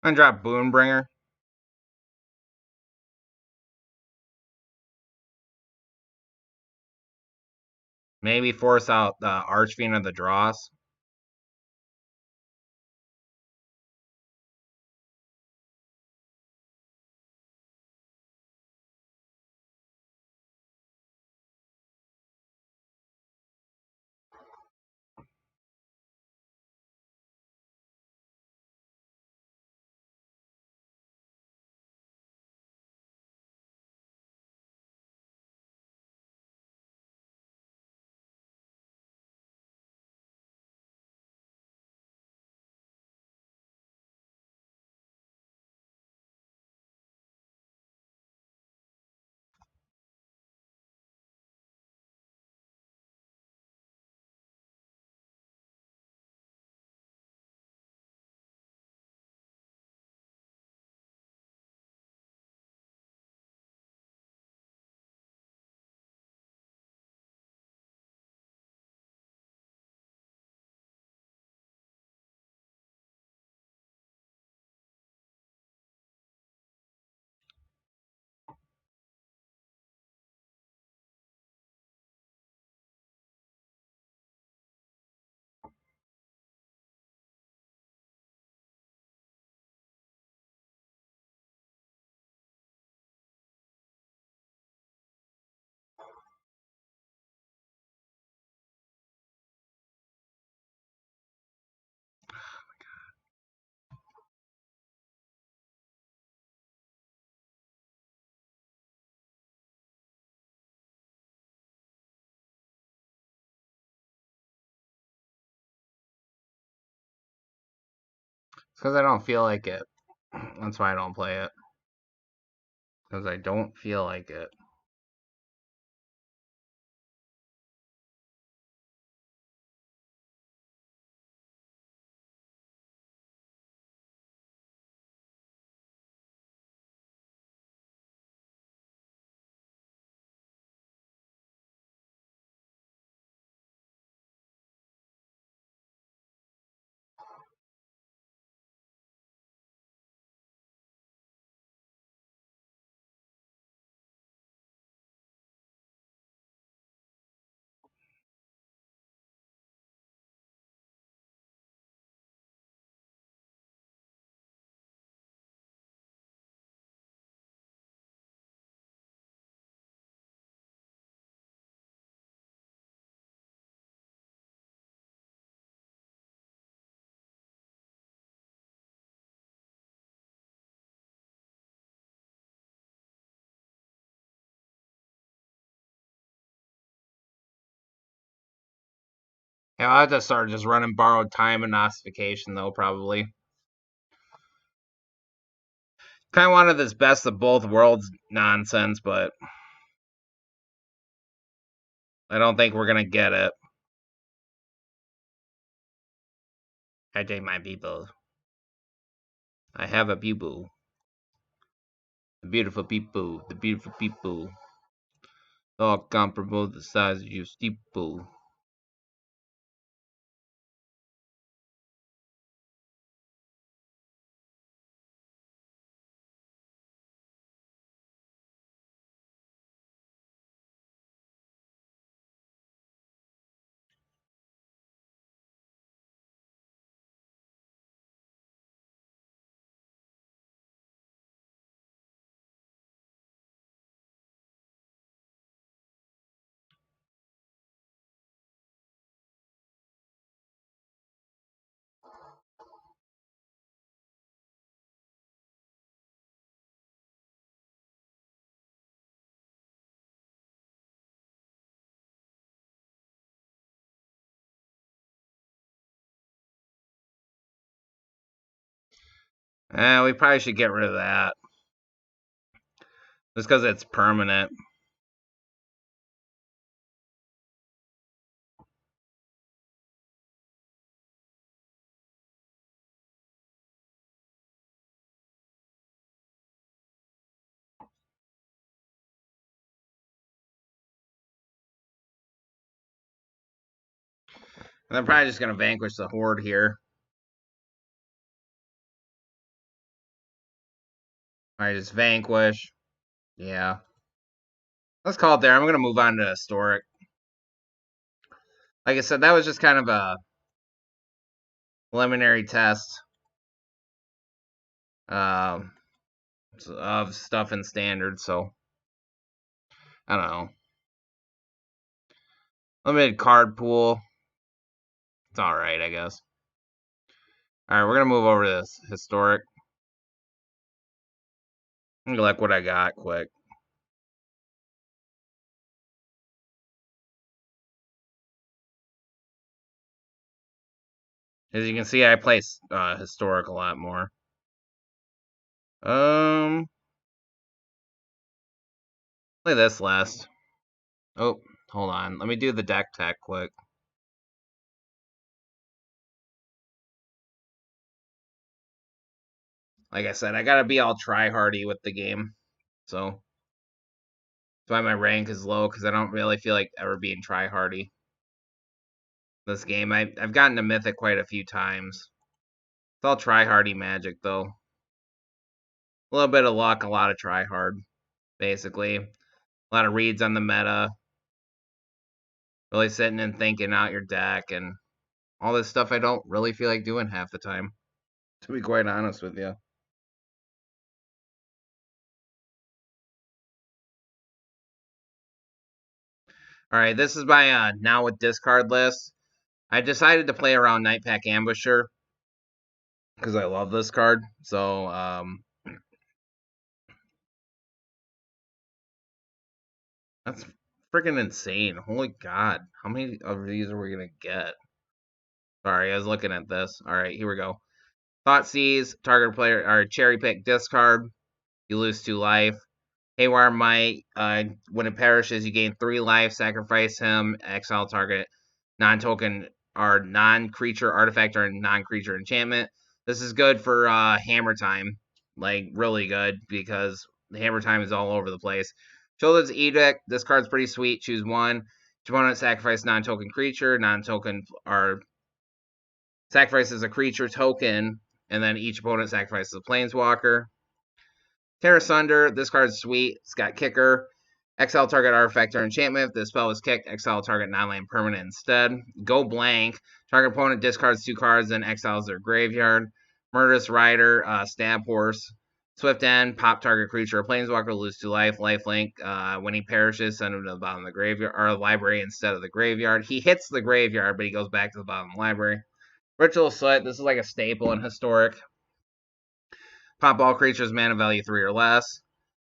I'm gonna drop Boonbringer. Maybe force out the Archfiend of the Dross. It's because I don't feel like it. That's why I don't play it. Because I don't feel like it. Yeah, I'll have to start just running borrowed time and ossification, though, probably. Kind of wanted this best of both worlds nonsense, but I don't think we're going to get it. I take my people. I have a people. The beautiful people. The beautiful people. All comparable to the size of your steeple. We probably should get rid of that. Just because it's permanent. And I'm probably just going to vanquish the Horde here. I just vanquish. Yeah. Let's call it there. I'm going to move on to Historic. Like I said, that was just kind of a preliminary test of stuff in Standard, so I don't know. Limited card pool. It's alright, I guess. Alright, we're going to move over to this Historic. I'm going to look what I got quick. As you can see, I play Historic a lot more. Play this last. Oh, hold on. Let me do the deck tech quick. Like I said, I gotta be all try-hardy with the game. So, that's why my rank is low, because I don't really feel like ever being try-hardy. This game, I've gotten to Mythic quite a few times. It's all try-hardy magic, though. A little bit of luck, a lot of try-hard, basically. A lot of reads on the meta. Really sitting and thinking out your deck, and all this stuff I don't really feel like doing half the time, to be quite honest with you. Alright, this is my now with discard list. I decided to play around Nightpack Ambusher because I love this card. So, that's freaking insane. Holy God. How many of these are we going to get? Sorry, I was looking at this. Alright, here we go. Thoughtseize, target player, or cherry pick discard. You lose 2 life. Haywire Might, when it perishes, you gain 3 life. Sacrifice him, exile target non-token or non-creature artifact or non-creature enchantment. This is good for hammer time, like really good, because the hammer time is all over the place. Children's Edict, this card's pretty sweet. Choose one. Each opponent sacrifice non-token creature, non-token or sacrifices a creature token, and then each opponent sacrifices a planeswalker. Terra Sunder, this card's sweet. It's got kicker. Exile target artifact or enchantment. If the spell is kicked, exile target non-land permanent instead. Go blank. Target opponent discards 2 cards and exiles their graveyard. Murderous Rider, Stab Horse. Swift End, pop target creature or planeswalker, lose 2 life. Lifelink, when he perishes, send him to the bottom of the graveyard or library instead of the graveyard. He hits the graveyard, but he goes back to the bottom of the library. Ritual Slit, this is like a staple in Historic. Pop all creatures mana value 3 or less.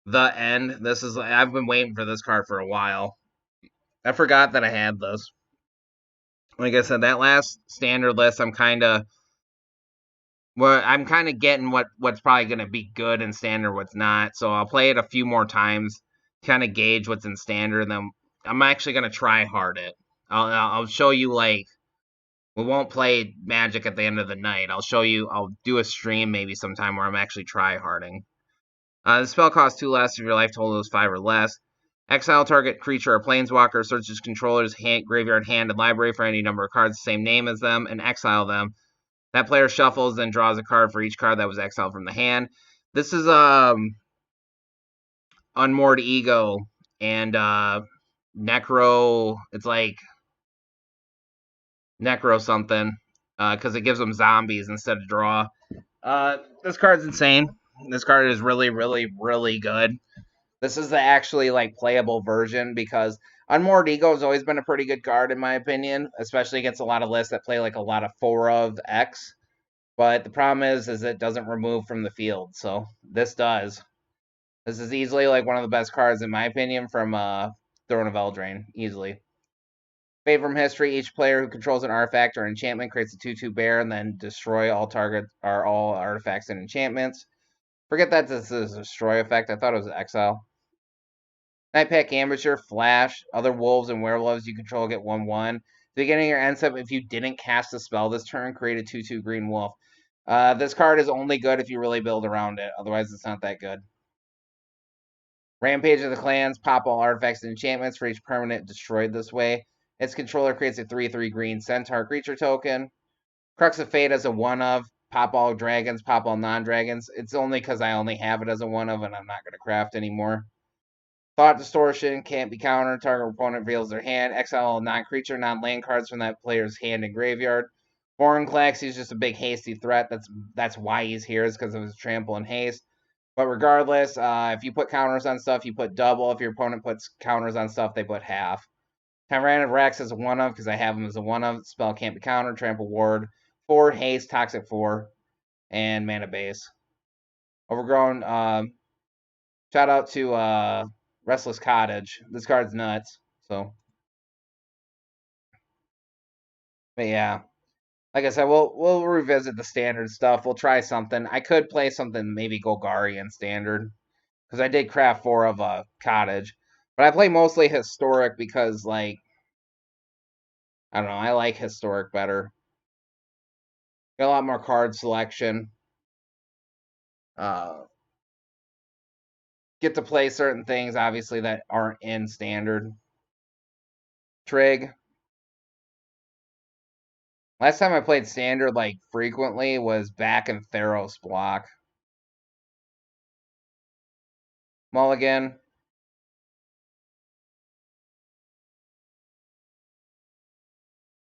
The End. This is I've been waiting for this card for a while. I forgot that I had this. like I said, that last standard list, I'm kind of getting what's probably going to be good in standard, what's not. So I'll play it a few more times, kind of gauge what's in standard. And then I'm actually going to try hard it. I'll show you, like, we won't play Magic at the end of the night. I'll show you. I'll do a stream maybe sometime where I'm actually try harding. The spell costs 2 less if your life total is 5 or less. Exile target creature or planeswalker, searches controller's graveyard, hand, and library for any number of cards the same name as them, and exile them. That player shuffles, then draws a card for each card that was exiled from the hand. This is Unmoored Ego and Necro. It's like Necro something, because it gives them zombies instead of draw. This card's insane. This card is really, really, really good. This is the actually, like, playable version, because Unmoored Ego has always been a pretty good card in my opinion, especially against a lot of lists that play like a lot of 4 of X. But the problem is it doesn't remove from the field. So this does. This is easily like one of the best cards in my opinion from Throne of Eldraine, easily. Fade from history: each player who controls an artifact or enchantment creates a 2/2 bear and then destroy all artifacts and enchantments. Forget that this is a destroy effect. I thought it was exile. Nightpack Ambusher, Flash. Other wolves and werewolves you control get 1/1. At the beginning of your end step, if you didn't cast a spell this turn, create a 2/2 green wolf. This card is only good if you really build around it. Otherwise, it's not that good. Rampage of the Clans. Pop all artifacts and enchantments for each permanent destroyed this way. Its controller creates a 3/3 green centaur creature token. Crux of Fate as a 1/of. Pop all dragons, pop all non-dragons. It's only because I only have it as a 1/of and I'm not going to craft anymore. Thought Distortion can't be countered. Target opponent reveals their hand. Exile all non-creature, non-land cards from that player's hand and graveyard. Vorinclex, he's just a big hasty threat. That's why he's here, is because of his trample and haste. But regardless, if you put counters on stuff, you put double. If your opponent puts counters on stuff, they put half. Tyranid Rex is a 1/of because I have him as a 1/of. Spell can't be countered. Trample Ward. 4 haste, Toxic 4, and mana base. Overgrown. Shout out to Restless Cottage. This card's nuts. So, but yeah, like I said, we'll revisit the standard stuff. We'll try something. I could play something, maybe Golgari in standard, because I did craft 4 of a Cottage, but I play mostly historic because, like, I don't know, I like historic better. Got a lot more card selection. Get to play certain things, obviously, that aren't in standard. Trig. Last time I played standard, like, frequently was back in Theros block. Mulligan.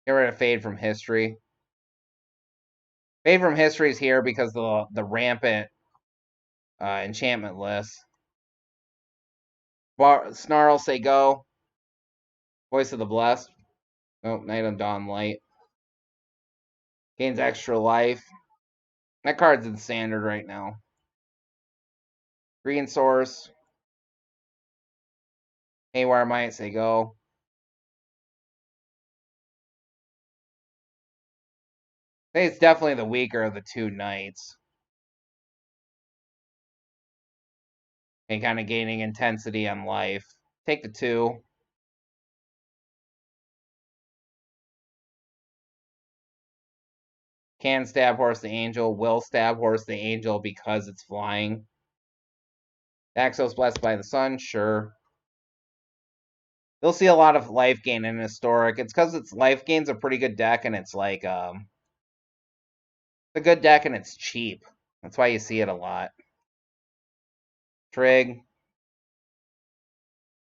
Get rid of Fade from History. Fade from History is here because the rampant enchantment list. Snarl, say go. Voice of the Blessed. Oh, Night of Dawn Light. Gains extra life. That card's in standard right now. Green Source. Haywire Might, say go. I think it's definitely the weaker of the 2 knights. And kind of gaining intensity on life. Take the 2. Can Stab Horse the Angel. Will Stab Horse the Angel because it's flying. Daxos Blessed by the Sun, sure. You'll see a lot of life gain in historic. It's because its life gain's a pretty good deck, and it's like a good deck, and it's cheap. That's why you see it a lot. Trig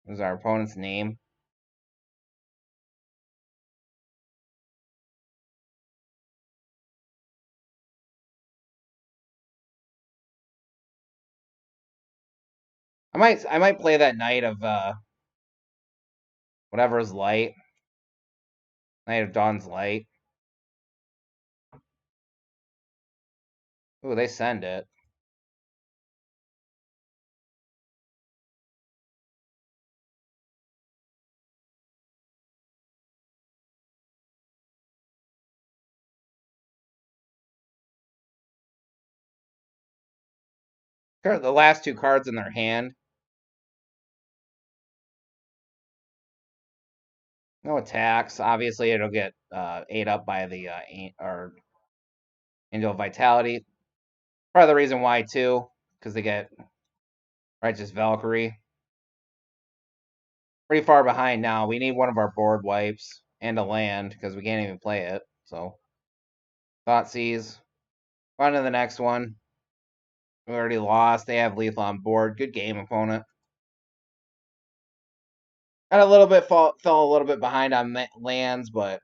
is our opponent's name. I might play that Knight of whatever is light. Knight of Dawn's Light. Ooh, they send it. The last two cards in their hand. No attacks. Obviously, it'll get ate up by the or Angel of Vitality. Part of the reason why too, because they get Righteous Valkyrie. Pretty far behind now. We need one of our board wipes and a land because we can't even play it. So Thoughtseize. On to the next one. We already lost. They have lethal on board. Good game, opponent. Got a little bit fell a little bit behind on lands, but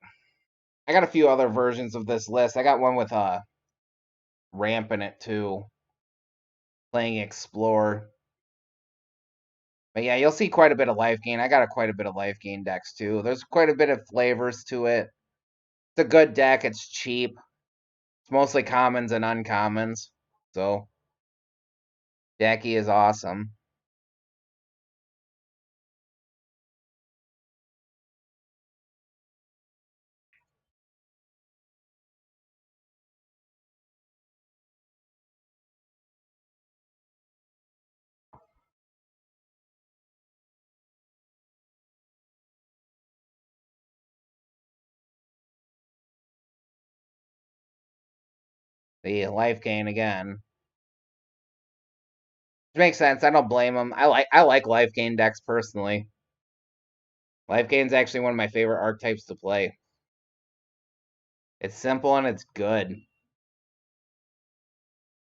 I got a few other versions of this list. I got one with ramp in it too. Playing Explore. But yeah, you'll see quite a bit of life gain. I got quite a bit of life gain decks too. There's quite a bit of flavors to it. It's a good deck. It's cheap. It's mostly commons and uncommons. So Jackie is awesome. The life gain again. Which makes sense. I don't blame them. I like life gain decks personally. Life gain's actually one of my favorite archetypes to play. It's simple and it's good.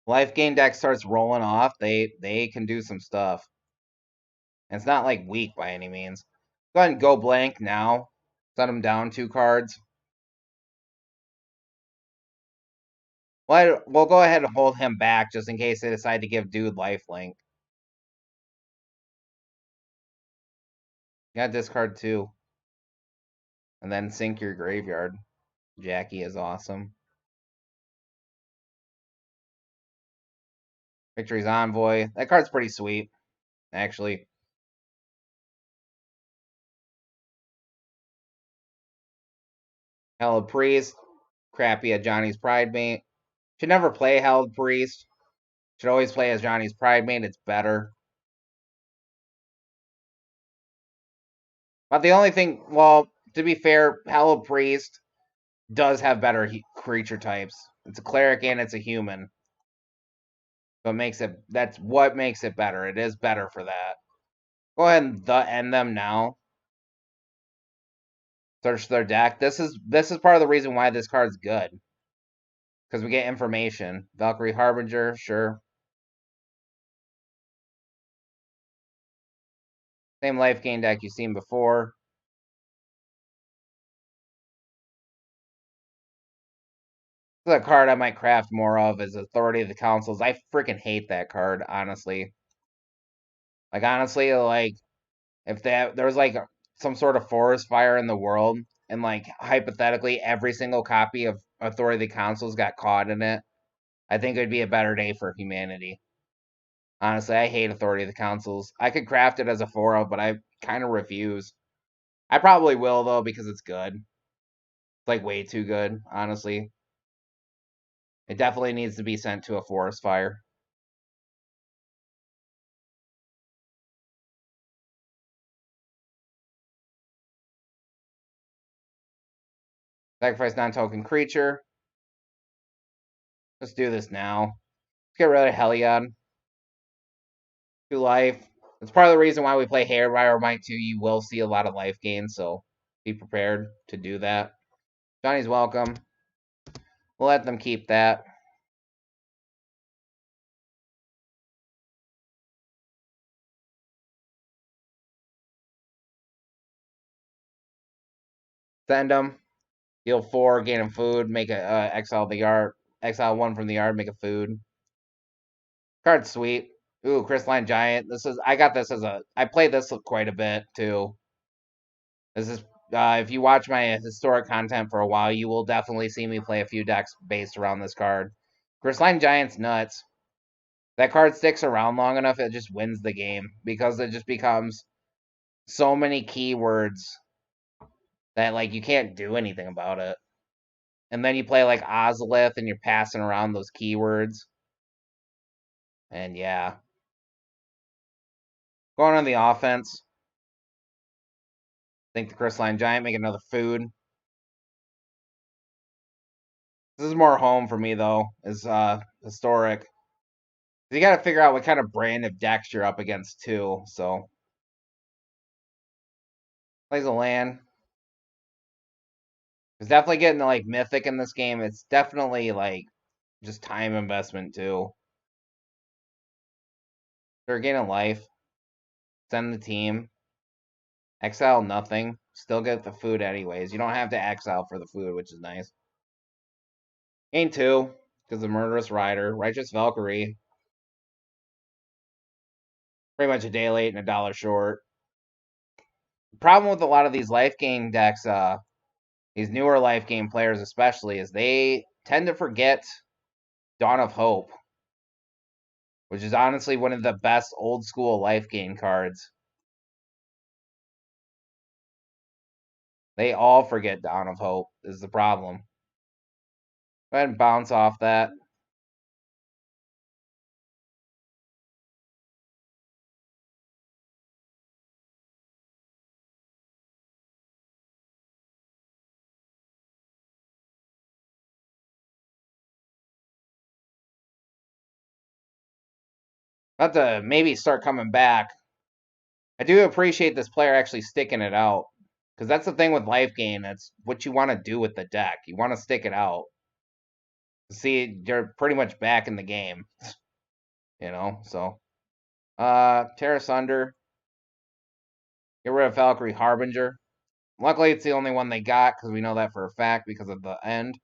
Life gain deck starts rolling off, they can do some stuff. And it's not like weak by any means. Go ahead and go blank now. Set them down 2 cards. We'll go ahead and hold him back just in case they decide to give dude lifelink. You gotta discard 2. And then sink your graveyard. Jackie is awesome. Victory's Envoy. That card's pretty sweet, actually. Hallowed Priest. Crappy at Johnny's Pridemate. Should never play Hallowed Priest. Should always play as Johnny's Pridemate. It's better. But the only thing, well, to be fair, Hallowed Priest does have better creature types. It's a cleric and it's a human. So it makes it, that's what makes it better. It is better for that. Go ahead and end them now. Search their deck. This is part of the reason why this card's good. Because we get information. Valkyrie Harbinger, sure. Same life gain deck you've seen before. This is a card I might craft more of is Authority of the Councils. I freaking hate that card, honestly. Honestly, if there was some sort of forest fire in the world and hypothetically every single copy of Authority of the Councils got caught in it, I think it would be a better day for humanity. Honestly, I hate Authority of the Councils. I could craft it as a 4-of, but I kind of refuse. I probably will though because it's good. It's way too good, honestly. It definitely needs to be sent to a forest fire. Sacrifice non-token creature. Let's do this now. Let's get rid of Heliod. 2 life. It's part of the reason why we play Haywire Might 2. You will see a lot of life gain, so be prepared to do that. Johnny's welcome. We'll let them keep that. Send them. Deal 4, gain him food, make a exile the yard. Exile 1 from the yard, make a food. Card's sweet. Ooh, Crystalline Giant. I got this I played this quite a bit too. This is if you watch my historic content for a while, you will definitely see me play a few decks based around this card. Crystalline Giant's nuts. That card sticks around long enough, it just wins the game because it just becomes so many keywords that you can't do anything about it. And then you play Ozolith and you're passing around those keywords. And yeah. Going on the offense. I think the Crystalline Giant make another food. This is more home for me though, is historic. You gotta figure out what kind of brand of decks you're up against too, so. Plays a land. It's definitely getting like mythic in this game. It's definitely like just time investment too. They're gaining life. Send the team. Exile nothing. Still get the food anyways. You don't have to exile for the food, which is nice. Gain 2, because the Murderous Rider. Righteous Valkyrie. Pretty much a day late and a dollar short. The problem with a lot of these life gain decks, these newer life gain players especially, is they tend to forget Dawn of Hope, which is honestly one of the best old school life gain cards. They all forget Dawn of Hope is the problem. Go ahead and bounce off that. About to maybe start coming back. I do appreciate this player actually sticking it out. Because that's the thing with life gain. That's what you want to do with the deck. You want to stick it out. See, you're pretty much back in the game. You know, so. Tear Asunder. Get rid of Valkyrie Harbinger. Luckily, it's the only one they got, because we know that for a fact because of the end.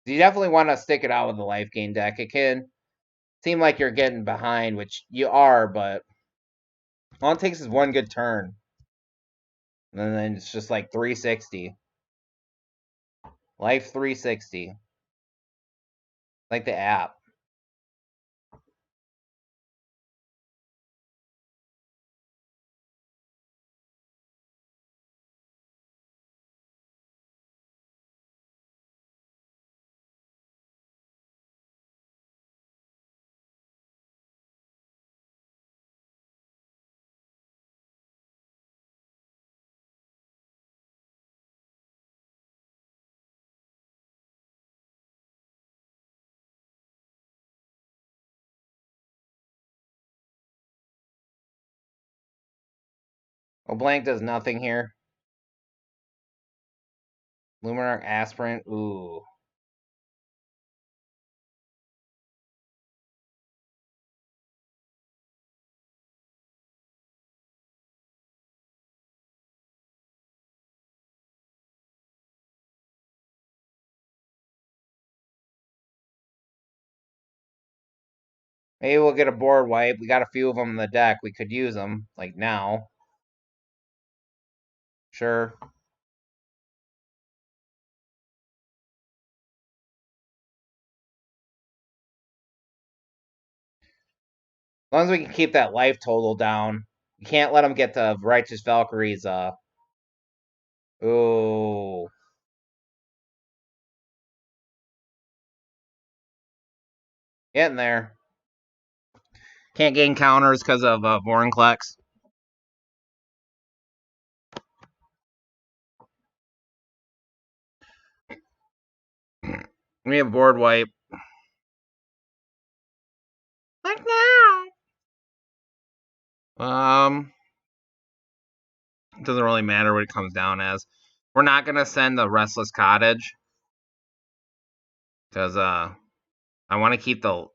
You definitely want to stick it out with the life gain deck. It can seem like you're getting behind, which you are, but all it takes is one good turn. And then it's just like 360. Life 360. Like the app. Well, blank does nothing here. Luminarch Aspirant. Ooh. Maybe we'll get a board wipe. We got a few of them in the deck. We could use them, like now. Sure. As long as we can keep that life total down. You can't let them get to Righteous Valkyrie's, Ooh. Getting there. Can't gain counters because of Vorinclex. We have board wipe. Like now. It doesn't really matter what it comes down as. We're not gonna send the Restless Cottage. Because I want to keep the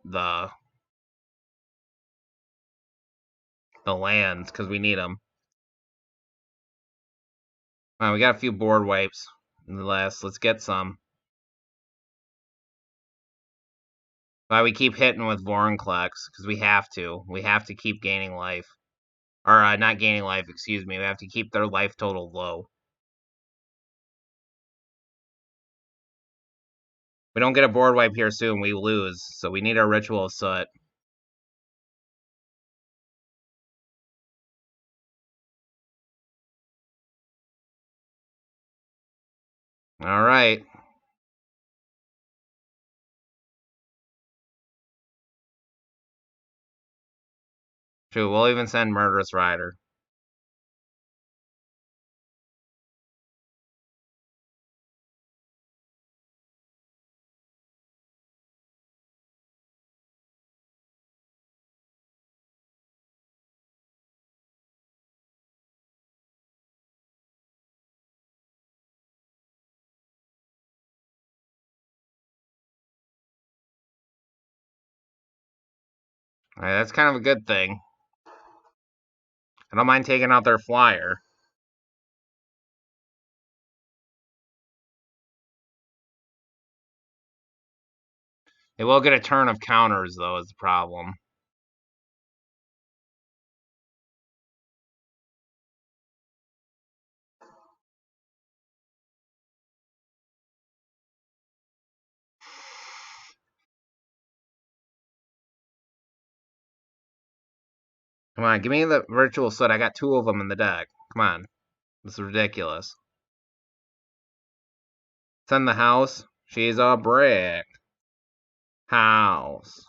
lands because we need them. We got a few board wipes in the last. Let's get some. Why we keep hitting with Vorinclex because we have to. We have to keep gaining life, or not gaining life. Excuse me. We have to keep their life total low. We don't get a board wipe here soon, we lose. So we need our Ritual of Soot. All right. Shoot, we'll even send Murderous Rider. All right, that's kind of a good thing. I don't mind taking out their flyer. They will get a turn of counters, though, is the problem. Come on, give me the virtual soot. I got 2 of them in the deck. Come on. This is ridiculous. Send the house. She's a brick. House.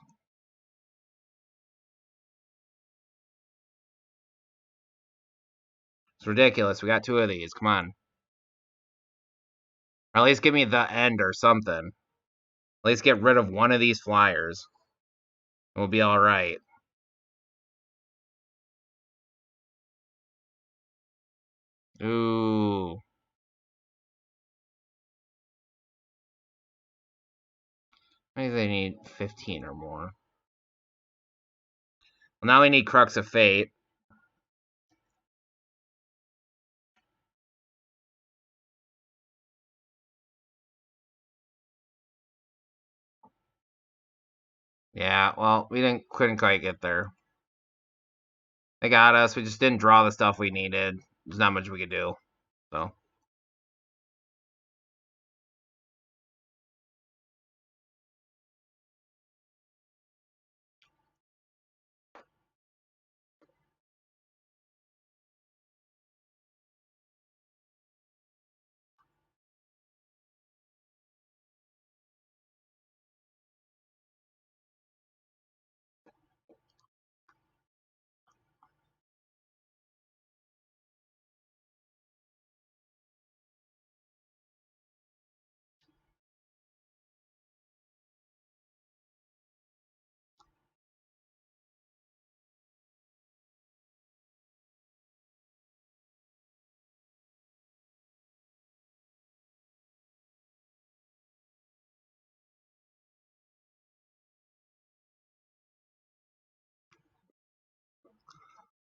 It's ridiculous. We got 2 of these. Come on. Or at least give me the end or something. At least get rid of one of these flyers. We'll be alright. Ooh. Maybe they need 15 or more. Well, now we need Crux of Fate. Yeah, well, we couldn't quite get there. They got us. We just didn't draw the stuff we needed. There's not much we could do. So.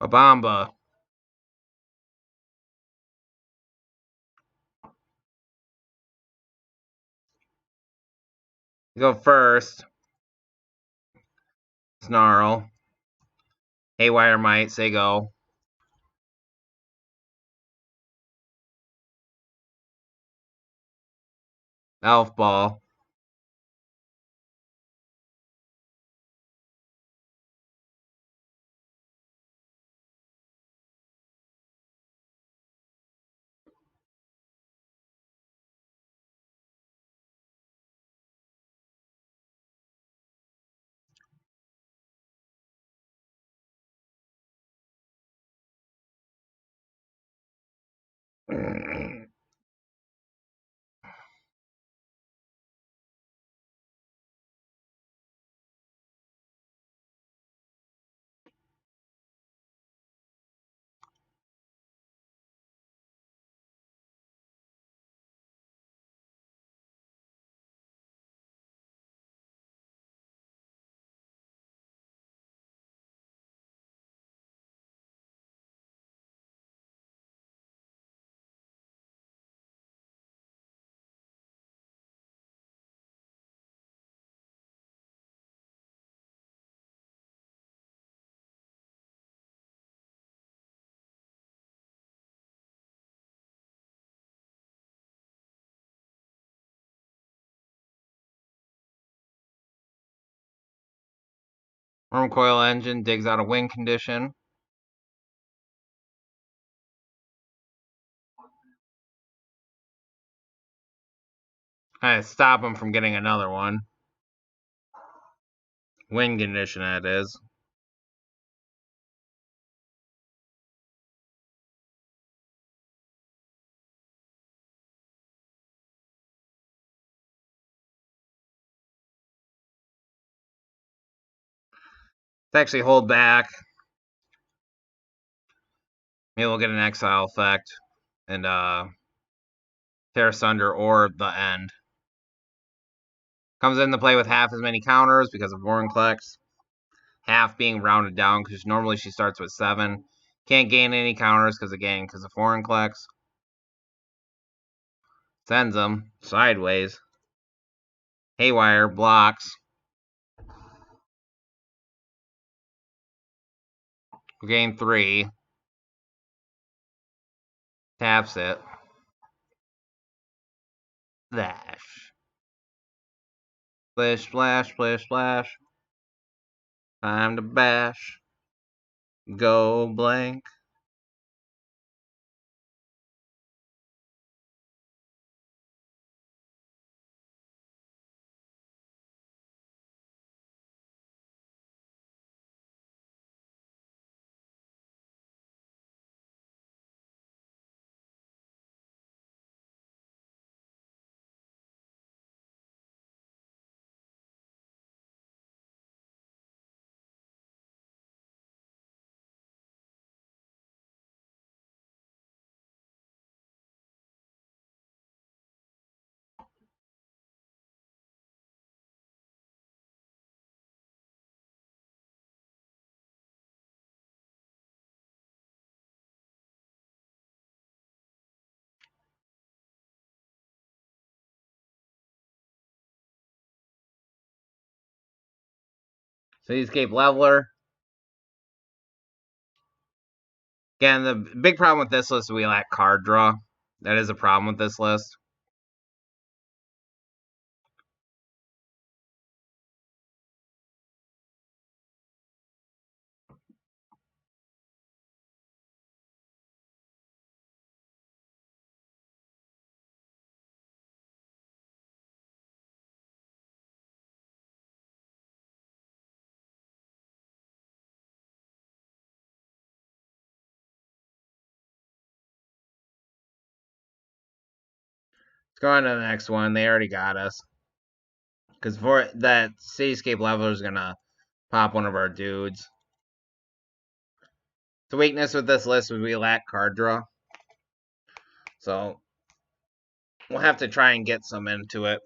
A Bomba. You go first. Snarl. Haywire Might. Say go. Elf Ball. Worm Coil Engine digs out a win condition. Trying to stop him from getting another one. Win condition, that is. Let's actually hold back. Maybe we'll get an exile effect and tear asunder or the end. Comes into play with half as many counters because of Vorinclex. Half being rounded down because normally she starts with 7. Can't gain any counters because of Vorinclex. Sends them sideways. Haywire blocks. Gain 3. Taps it. Dash. Splish, splash, splish, splash. Time to bash. Go blank. Cityscape Leveler. Again, the big problem with this list is we lack card draw. That is a problem with this list. Let's go on to the next one. They already got us. Because for that Cityscape Leveler is going to pop one of our dudes. The weakness with this list is we lack card draw. So we'll have to try and get some into it.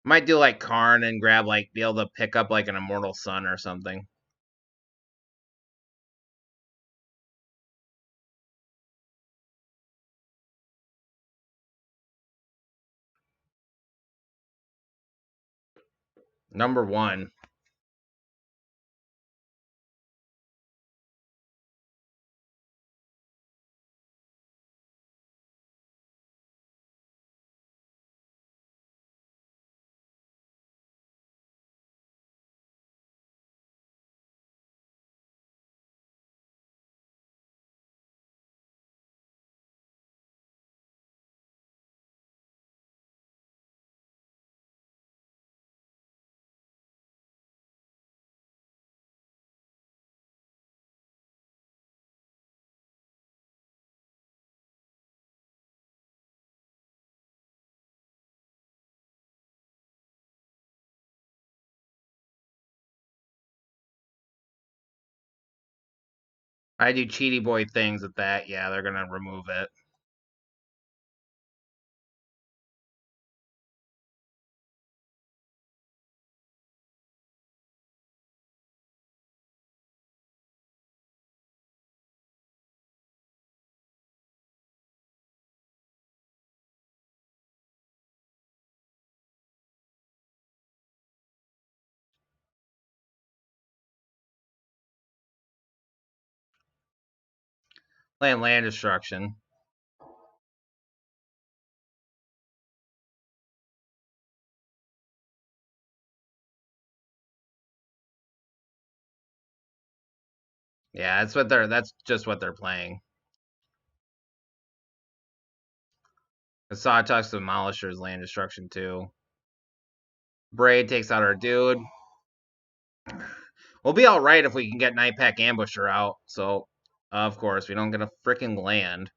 Might do like Karn and grab be able to pick up like an Immortal Sun or something. Number 1. I do cheaty boy things with that. Yeah, they're going to remove it. Land destruction. Yeah, that's just what they're playing. The Sawtusk Demolisher's land destruction too. Braid takes out our dude. We'll be alright if we can get Nightpack Ambusher out. So, of course, we don't get a freaking land.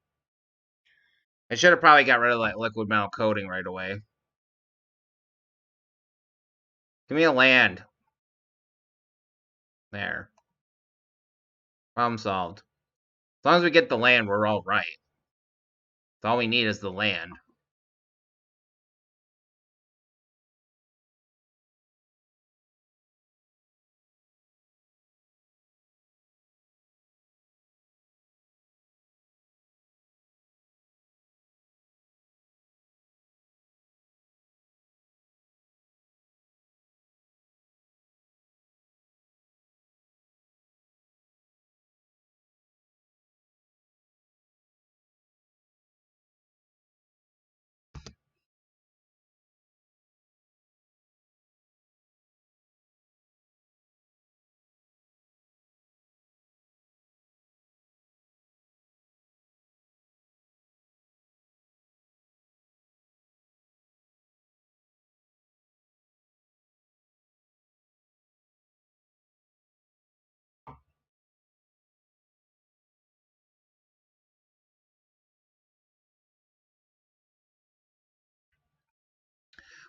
I should have probably got rid of that liquid metal coating right away. Give me a land. There. Problem solved. As long as we get the land, we're all right. That's all we need is the land.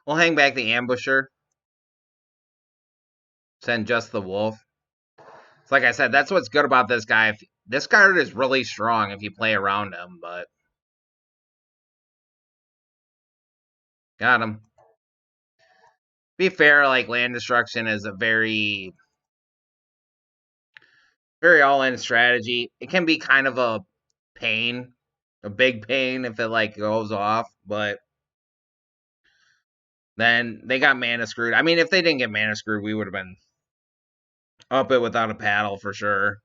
We'll hang back the Ambusher. Send just the Wolf. It's like I said, that's what's good about this guy. This card is really strong if you play around him, but... Got him. Be fair, like, land destruction is a very all-in strategy. It can be kind of a pain, a big pain if it, like, goes off, but... Then they got mana screwed. I mean, if they didn't get mana screwed, we would have been up it without a paddle for sure.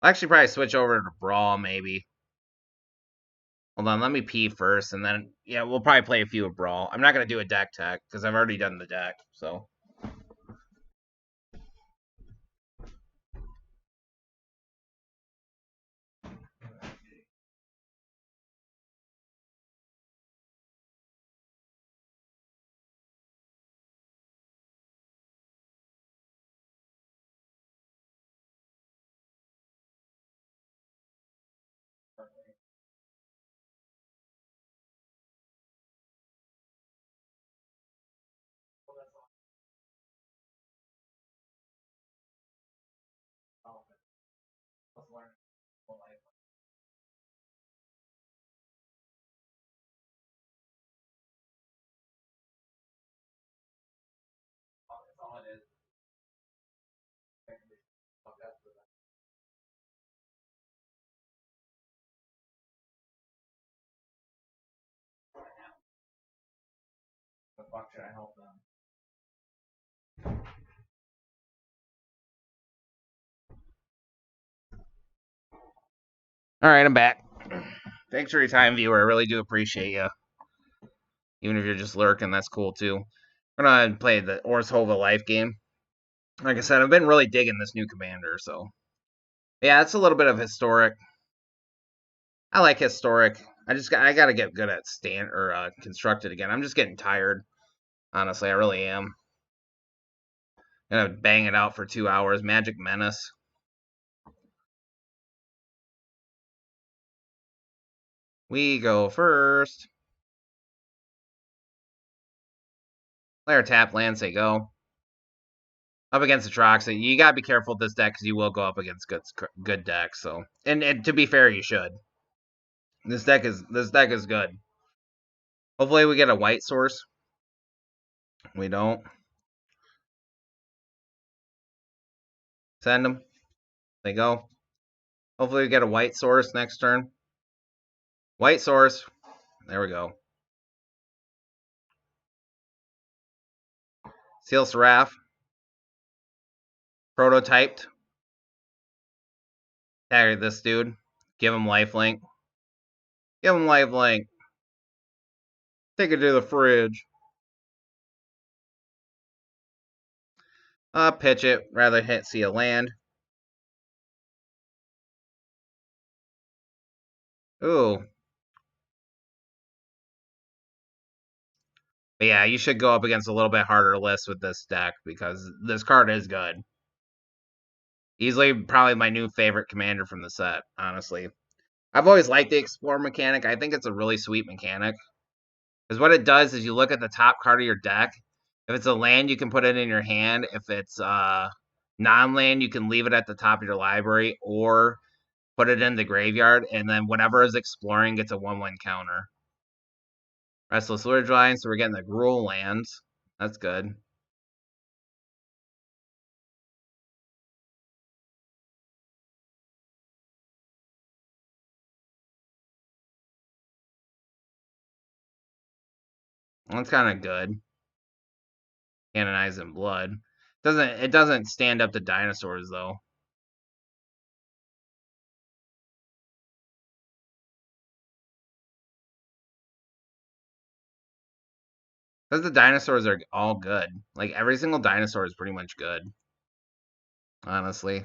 I'll actually probably switch over to Brawl, maybe. Hold on, let me pee first, and then, yeah, we'll probably play a few of Brawl. I'm not going to do a deck tech, because I've already done the deck, so... The fuck should I help them? Alright, I'm back. Thanks for your time, viewer. I really do appreciate you. Even if you're just lurking, that's cool, too. We're gonna play the Orshova life game. Like I said, I've been really digging this new commander, so... Yeah, it's a little bit of historic. I like historic. I gotta get good at constructed again. I'm just getting tired. Honestly, I really am. Gonna bang it out for 2 hours. Magic Menace. We go first. Player tap, land, say go. Up against the Troxy. You gotta be careful with this deck because you will go up against good decks. So, and to be fair, you should. This deck is good. Hopefully, we get a white source. We don't. Send them. They go. Hopefully, we get a white source next turn. White source. There we go. Seal Seraph. Prototyped. Tag this dude. Give him lifelink. Give him lifelink. Take it to the fridge. Pitch it. Rather see a land. Ooh. But yeah, you should go up against a little bit harder list with this deck because this card is good. Easily probably my new favorite commander from the set, honestly. I've always liked the Explore mechanic. I think it's a really sweet mechanic. Because what it does is you look at the top card of your deck. If it's a land, you can put it in your hand. If it's non-land, you can leave it at the top of your library or put it in the graveyard. And then whatever is exploring gets a 1/1 counter. Restless Ridgeline, so we're getting the Gruul lands. That's good. That's kind of good. Canonize in Blood. It doesn't stand up to dinosaurs though. Because the dinosaurs are all good. Like every single dinosaur is pretty much good. Honestly.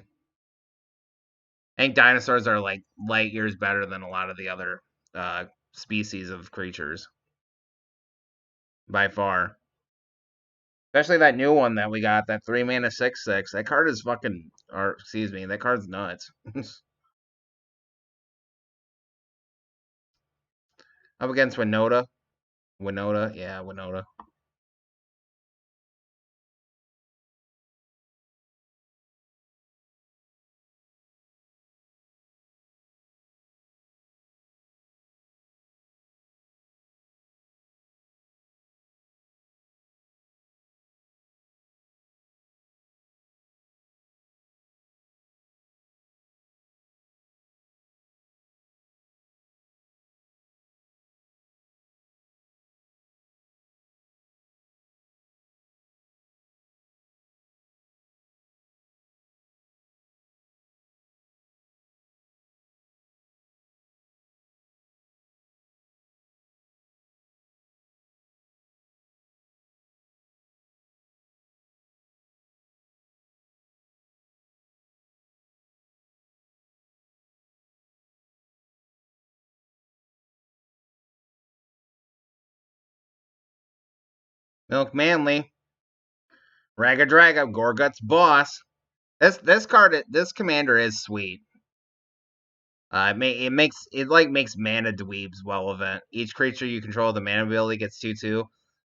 I think dinosaurs are like light years better than a lot of the other species of creatures. By far. Especially that new one that we got, that 3-mana 6/6. That card is fucking or excuse me, that card's nuts. Up against Winota. Winota, yeah, Winota. Milk Manly. Raga Draga, Gorgut's boss. This commander is sweet. It makes mana dweebs relevant. Each creature you control the mana ability gets 2/2.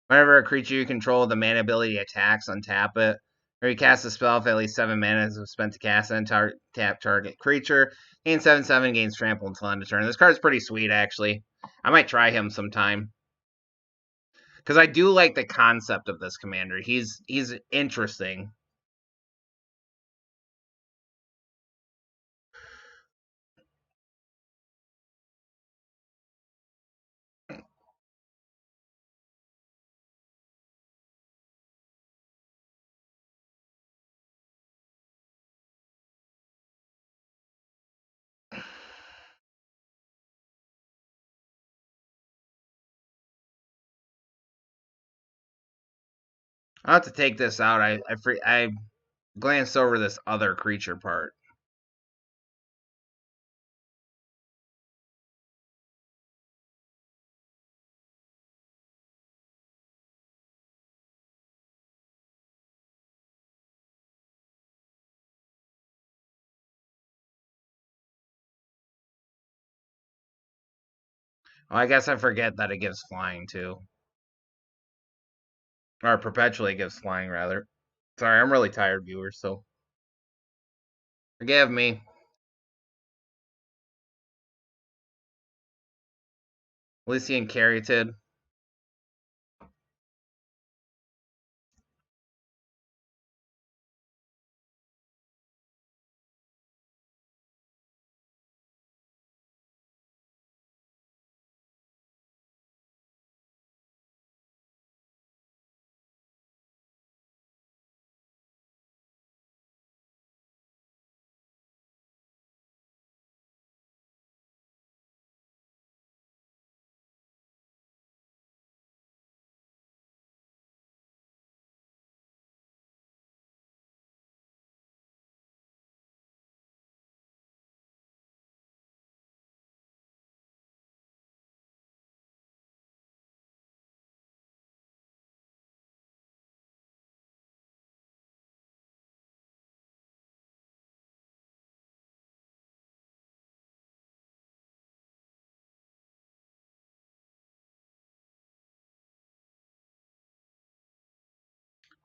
Whenever a creature you control the mana ability attacks, untap it. Or you cast a spell if at least 7 mana is spent to cast it, and tap target creature. Gain 7/7, gains trample until end of turn. This card's pretty sweet, actually. I might try him sometime. Because I do like the concept of this commander. He's interesting. I'll have to take this out. I glanced over this other creature part. Well, I guess I forget that it gives flying too. Or perpetually gives flying, rather. Sorry, I'm really tired, viewers, so forgive me. Lycian Caryatid.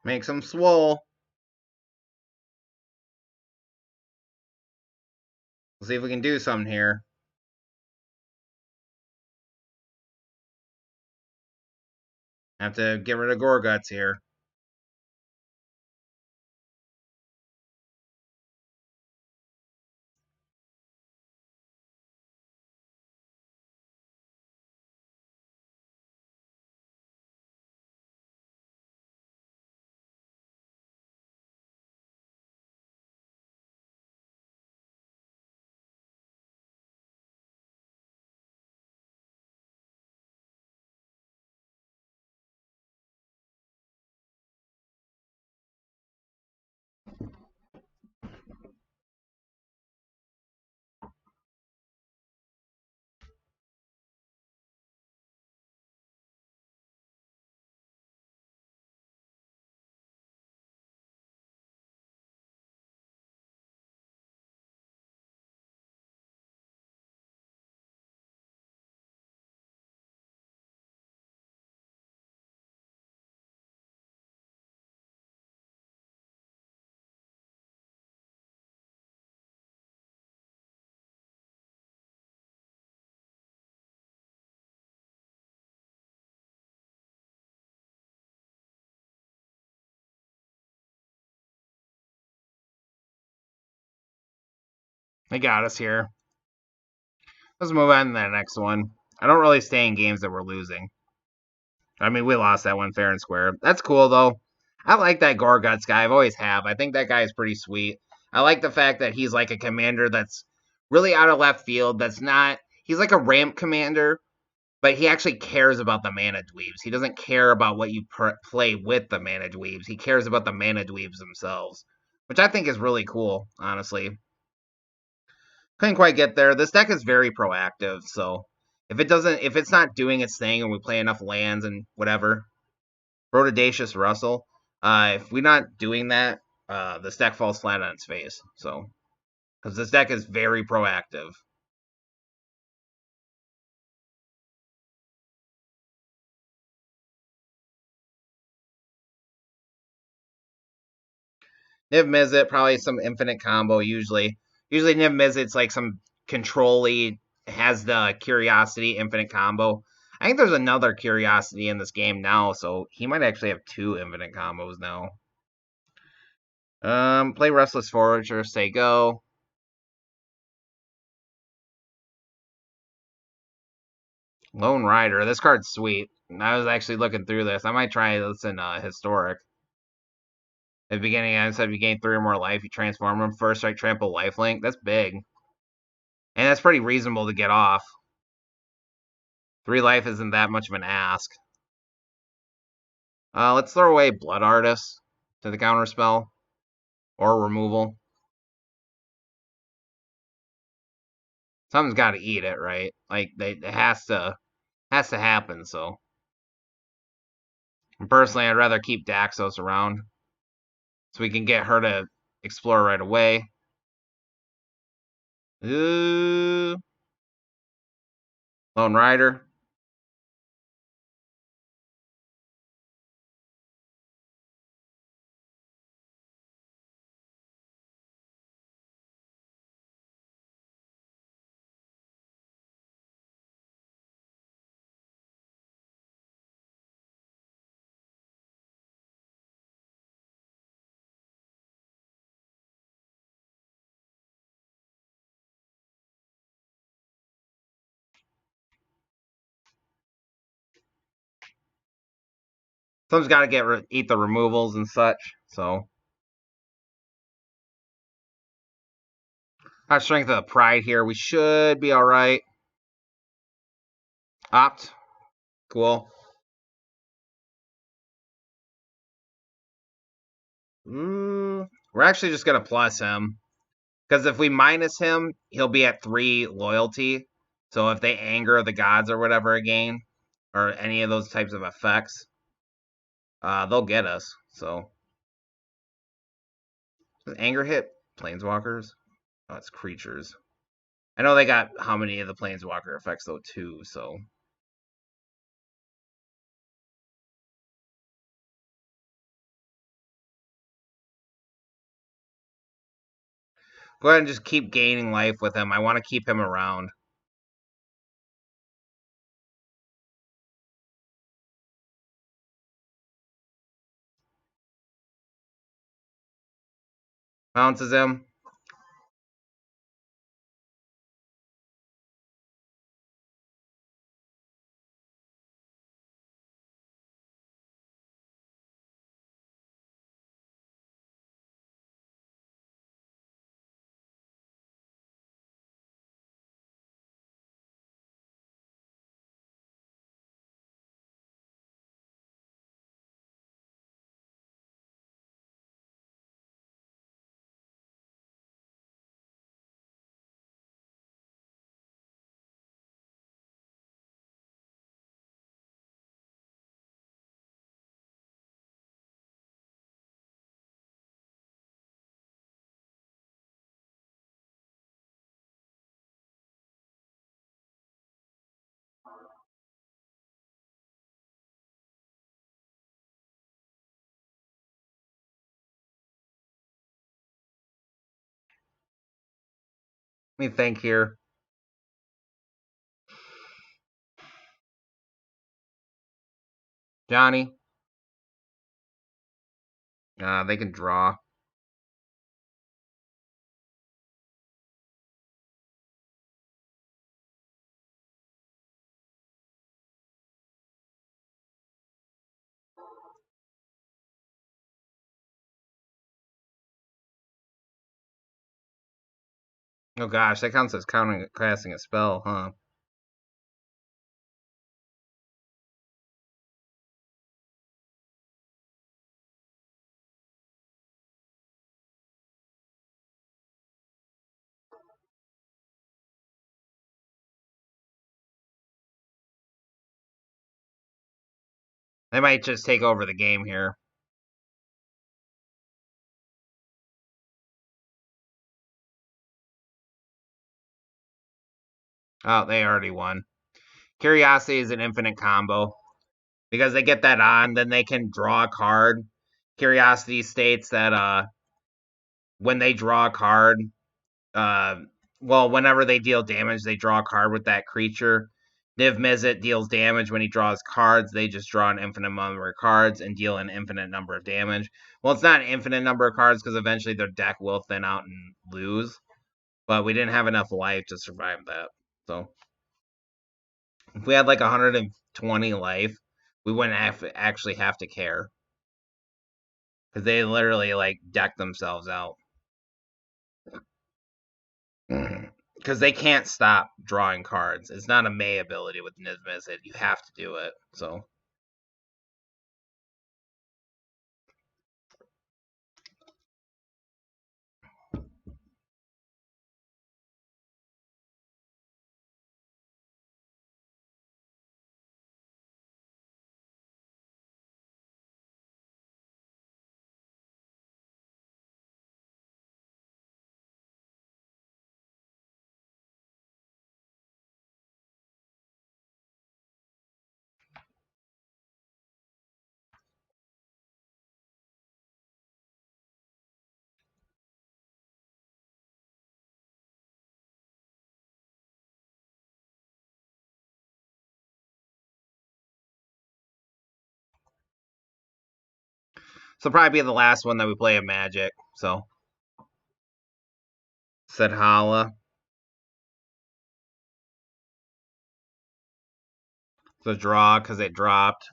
Make some swole. Let's see if we can do something here. Have to get rid of Gorguts here. They got us here. Let's move on to the next one. I don't really stay in games that we're losing. I mean, we lost that one fair and square. That's cool, though. I like that Gorguts guy. I've always have. I think that guy is pretty sweet. I like the fact that he's like a commander that's really out of left field. That's not. He's like a ramp commander, but he actually cares about the mana dweebs. He doesn't care about what you play with the mana dweebs. He cares about the mana dweebs themselves, which I think is really cool, honestly. Couldn't quite get there. This deck is very proactive, so if it's not doing its thing and we play enough lands and whatever, Rhododacious Russell, if we're not doing that, this deck falls flat on its face. So, because this deck is very proactive. Niv Mizzet, probably some infinite combo usually. Usually Niv Mizzet's like some control-y, has the Curiosity infinite combo. I think there's another Curiosity in this game now, so he might actually have two infinite combos now. Play Restless Forager, say go. Lone Rider, this card's sweet. I was actually looking through this. I might try this in Historic. At the beginning, I said if you gain 3 or more life, you transform them. First strike, trample, lifelink. That's big. And that's pretty reasonable to get off. 3 life isn't that much of an ask. Let's throw away Blood Artist to the counter spell. Or removal. Something's got to eat it, right? Like, it has to happen, so. And personally, I'd rather keep Daxos around. So we can get her to explore right away. Lone Rider. Someone's got to eat the removals and such. So, our strength of the pride here. We should be all right. Opt. Cool. We're actually just gonna plus him because if we minus him, he'll be at 3 loyalty. So if they anger the gods or whatever again, or any of those types of effects, they'll get us. So does anger hit planeswalkers? Oh, it's creatures. I know they got how many of the planeswalker effects though too. So Go ahead and just keep gaining life with him. I want to keep him around. Bounces him. Let me think here. Johnny. They can draw. Oh gosh, that counts as casting a spell, huh? They might just take over the game here. Oh, they already won. Curiosity is an infinite combo. Because they get that on, then they can draw a card. Curiosity states that when they draw a card, uh, well, whenever they deal damage, they draw a card with that creature. Niv Mizzet deals damage when he draws cards. They just draw an infinite number of cards and deal an infinite number of damage. Well, it's not an infinite number of cards because eventually their deck will thin out and lose. But we didn't have enough life to survive that. So if we had like 120 life, we wouldn't actually have to care. Because they literally like deck themselves out. Because they can't stop drawing cards. It's not a May ability with Niv Mizzet. You have to do it. So probably be the last one that we play of Magic. So said Hala. So draw because it dropped.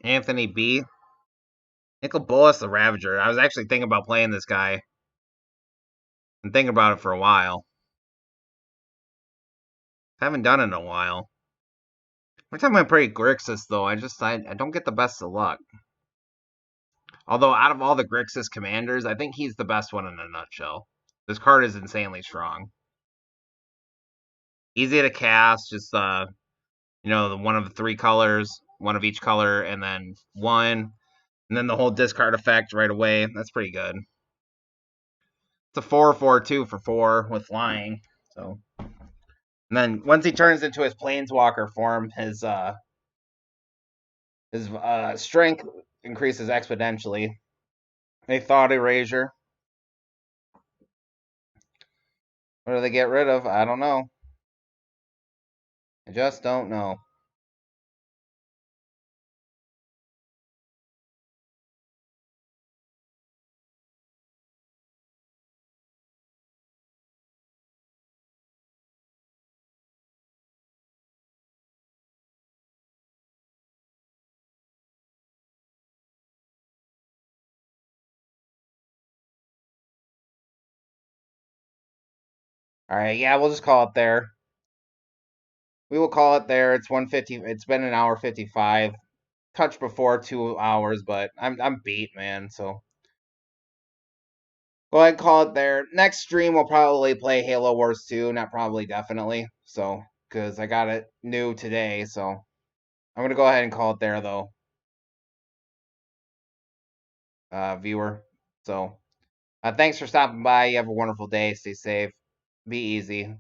Anthony B. Nicol Bolas the Ravager. I was actually thinking about playing this guy. I'm thinking about it for a while. Haven't done it in a while. Every time I play Grixis, though, I don't get the best of luck. Although out of all the Grixis commanders, I think he's the best one in a nutshell. This card is insanely strong. Easy to cast, just one of the three colors, one of each color, and then one, and then the whole discard effect right away. That's pretty good. It's a 4/4/2 for 4 with flying. So, and then once he turns into his planeswalker form, his strength increases exponentially. A thought erasure. What do they get rid of? I don't know. I just don't know. All right, yeah, we'll just call it there. We will call it there. It's 1:50. It's been an hour 55. Touched before 2 hours, but I'm beat, man. So go ahead and call it there. Next stream we'll probably play Halo Wars 2. Not probably, definitely. So because I got it new today, so I'm gonna go ahead and call it there though, viewer. So thanks for stopping by. You have a wonderful day. Stay safe. Be easy.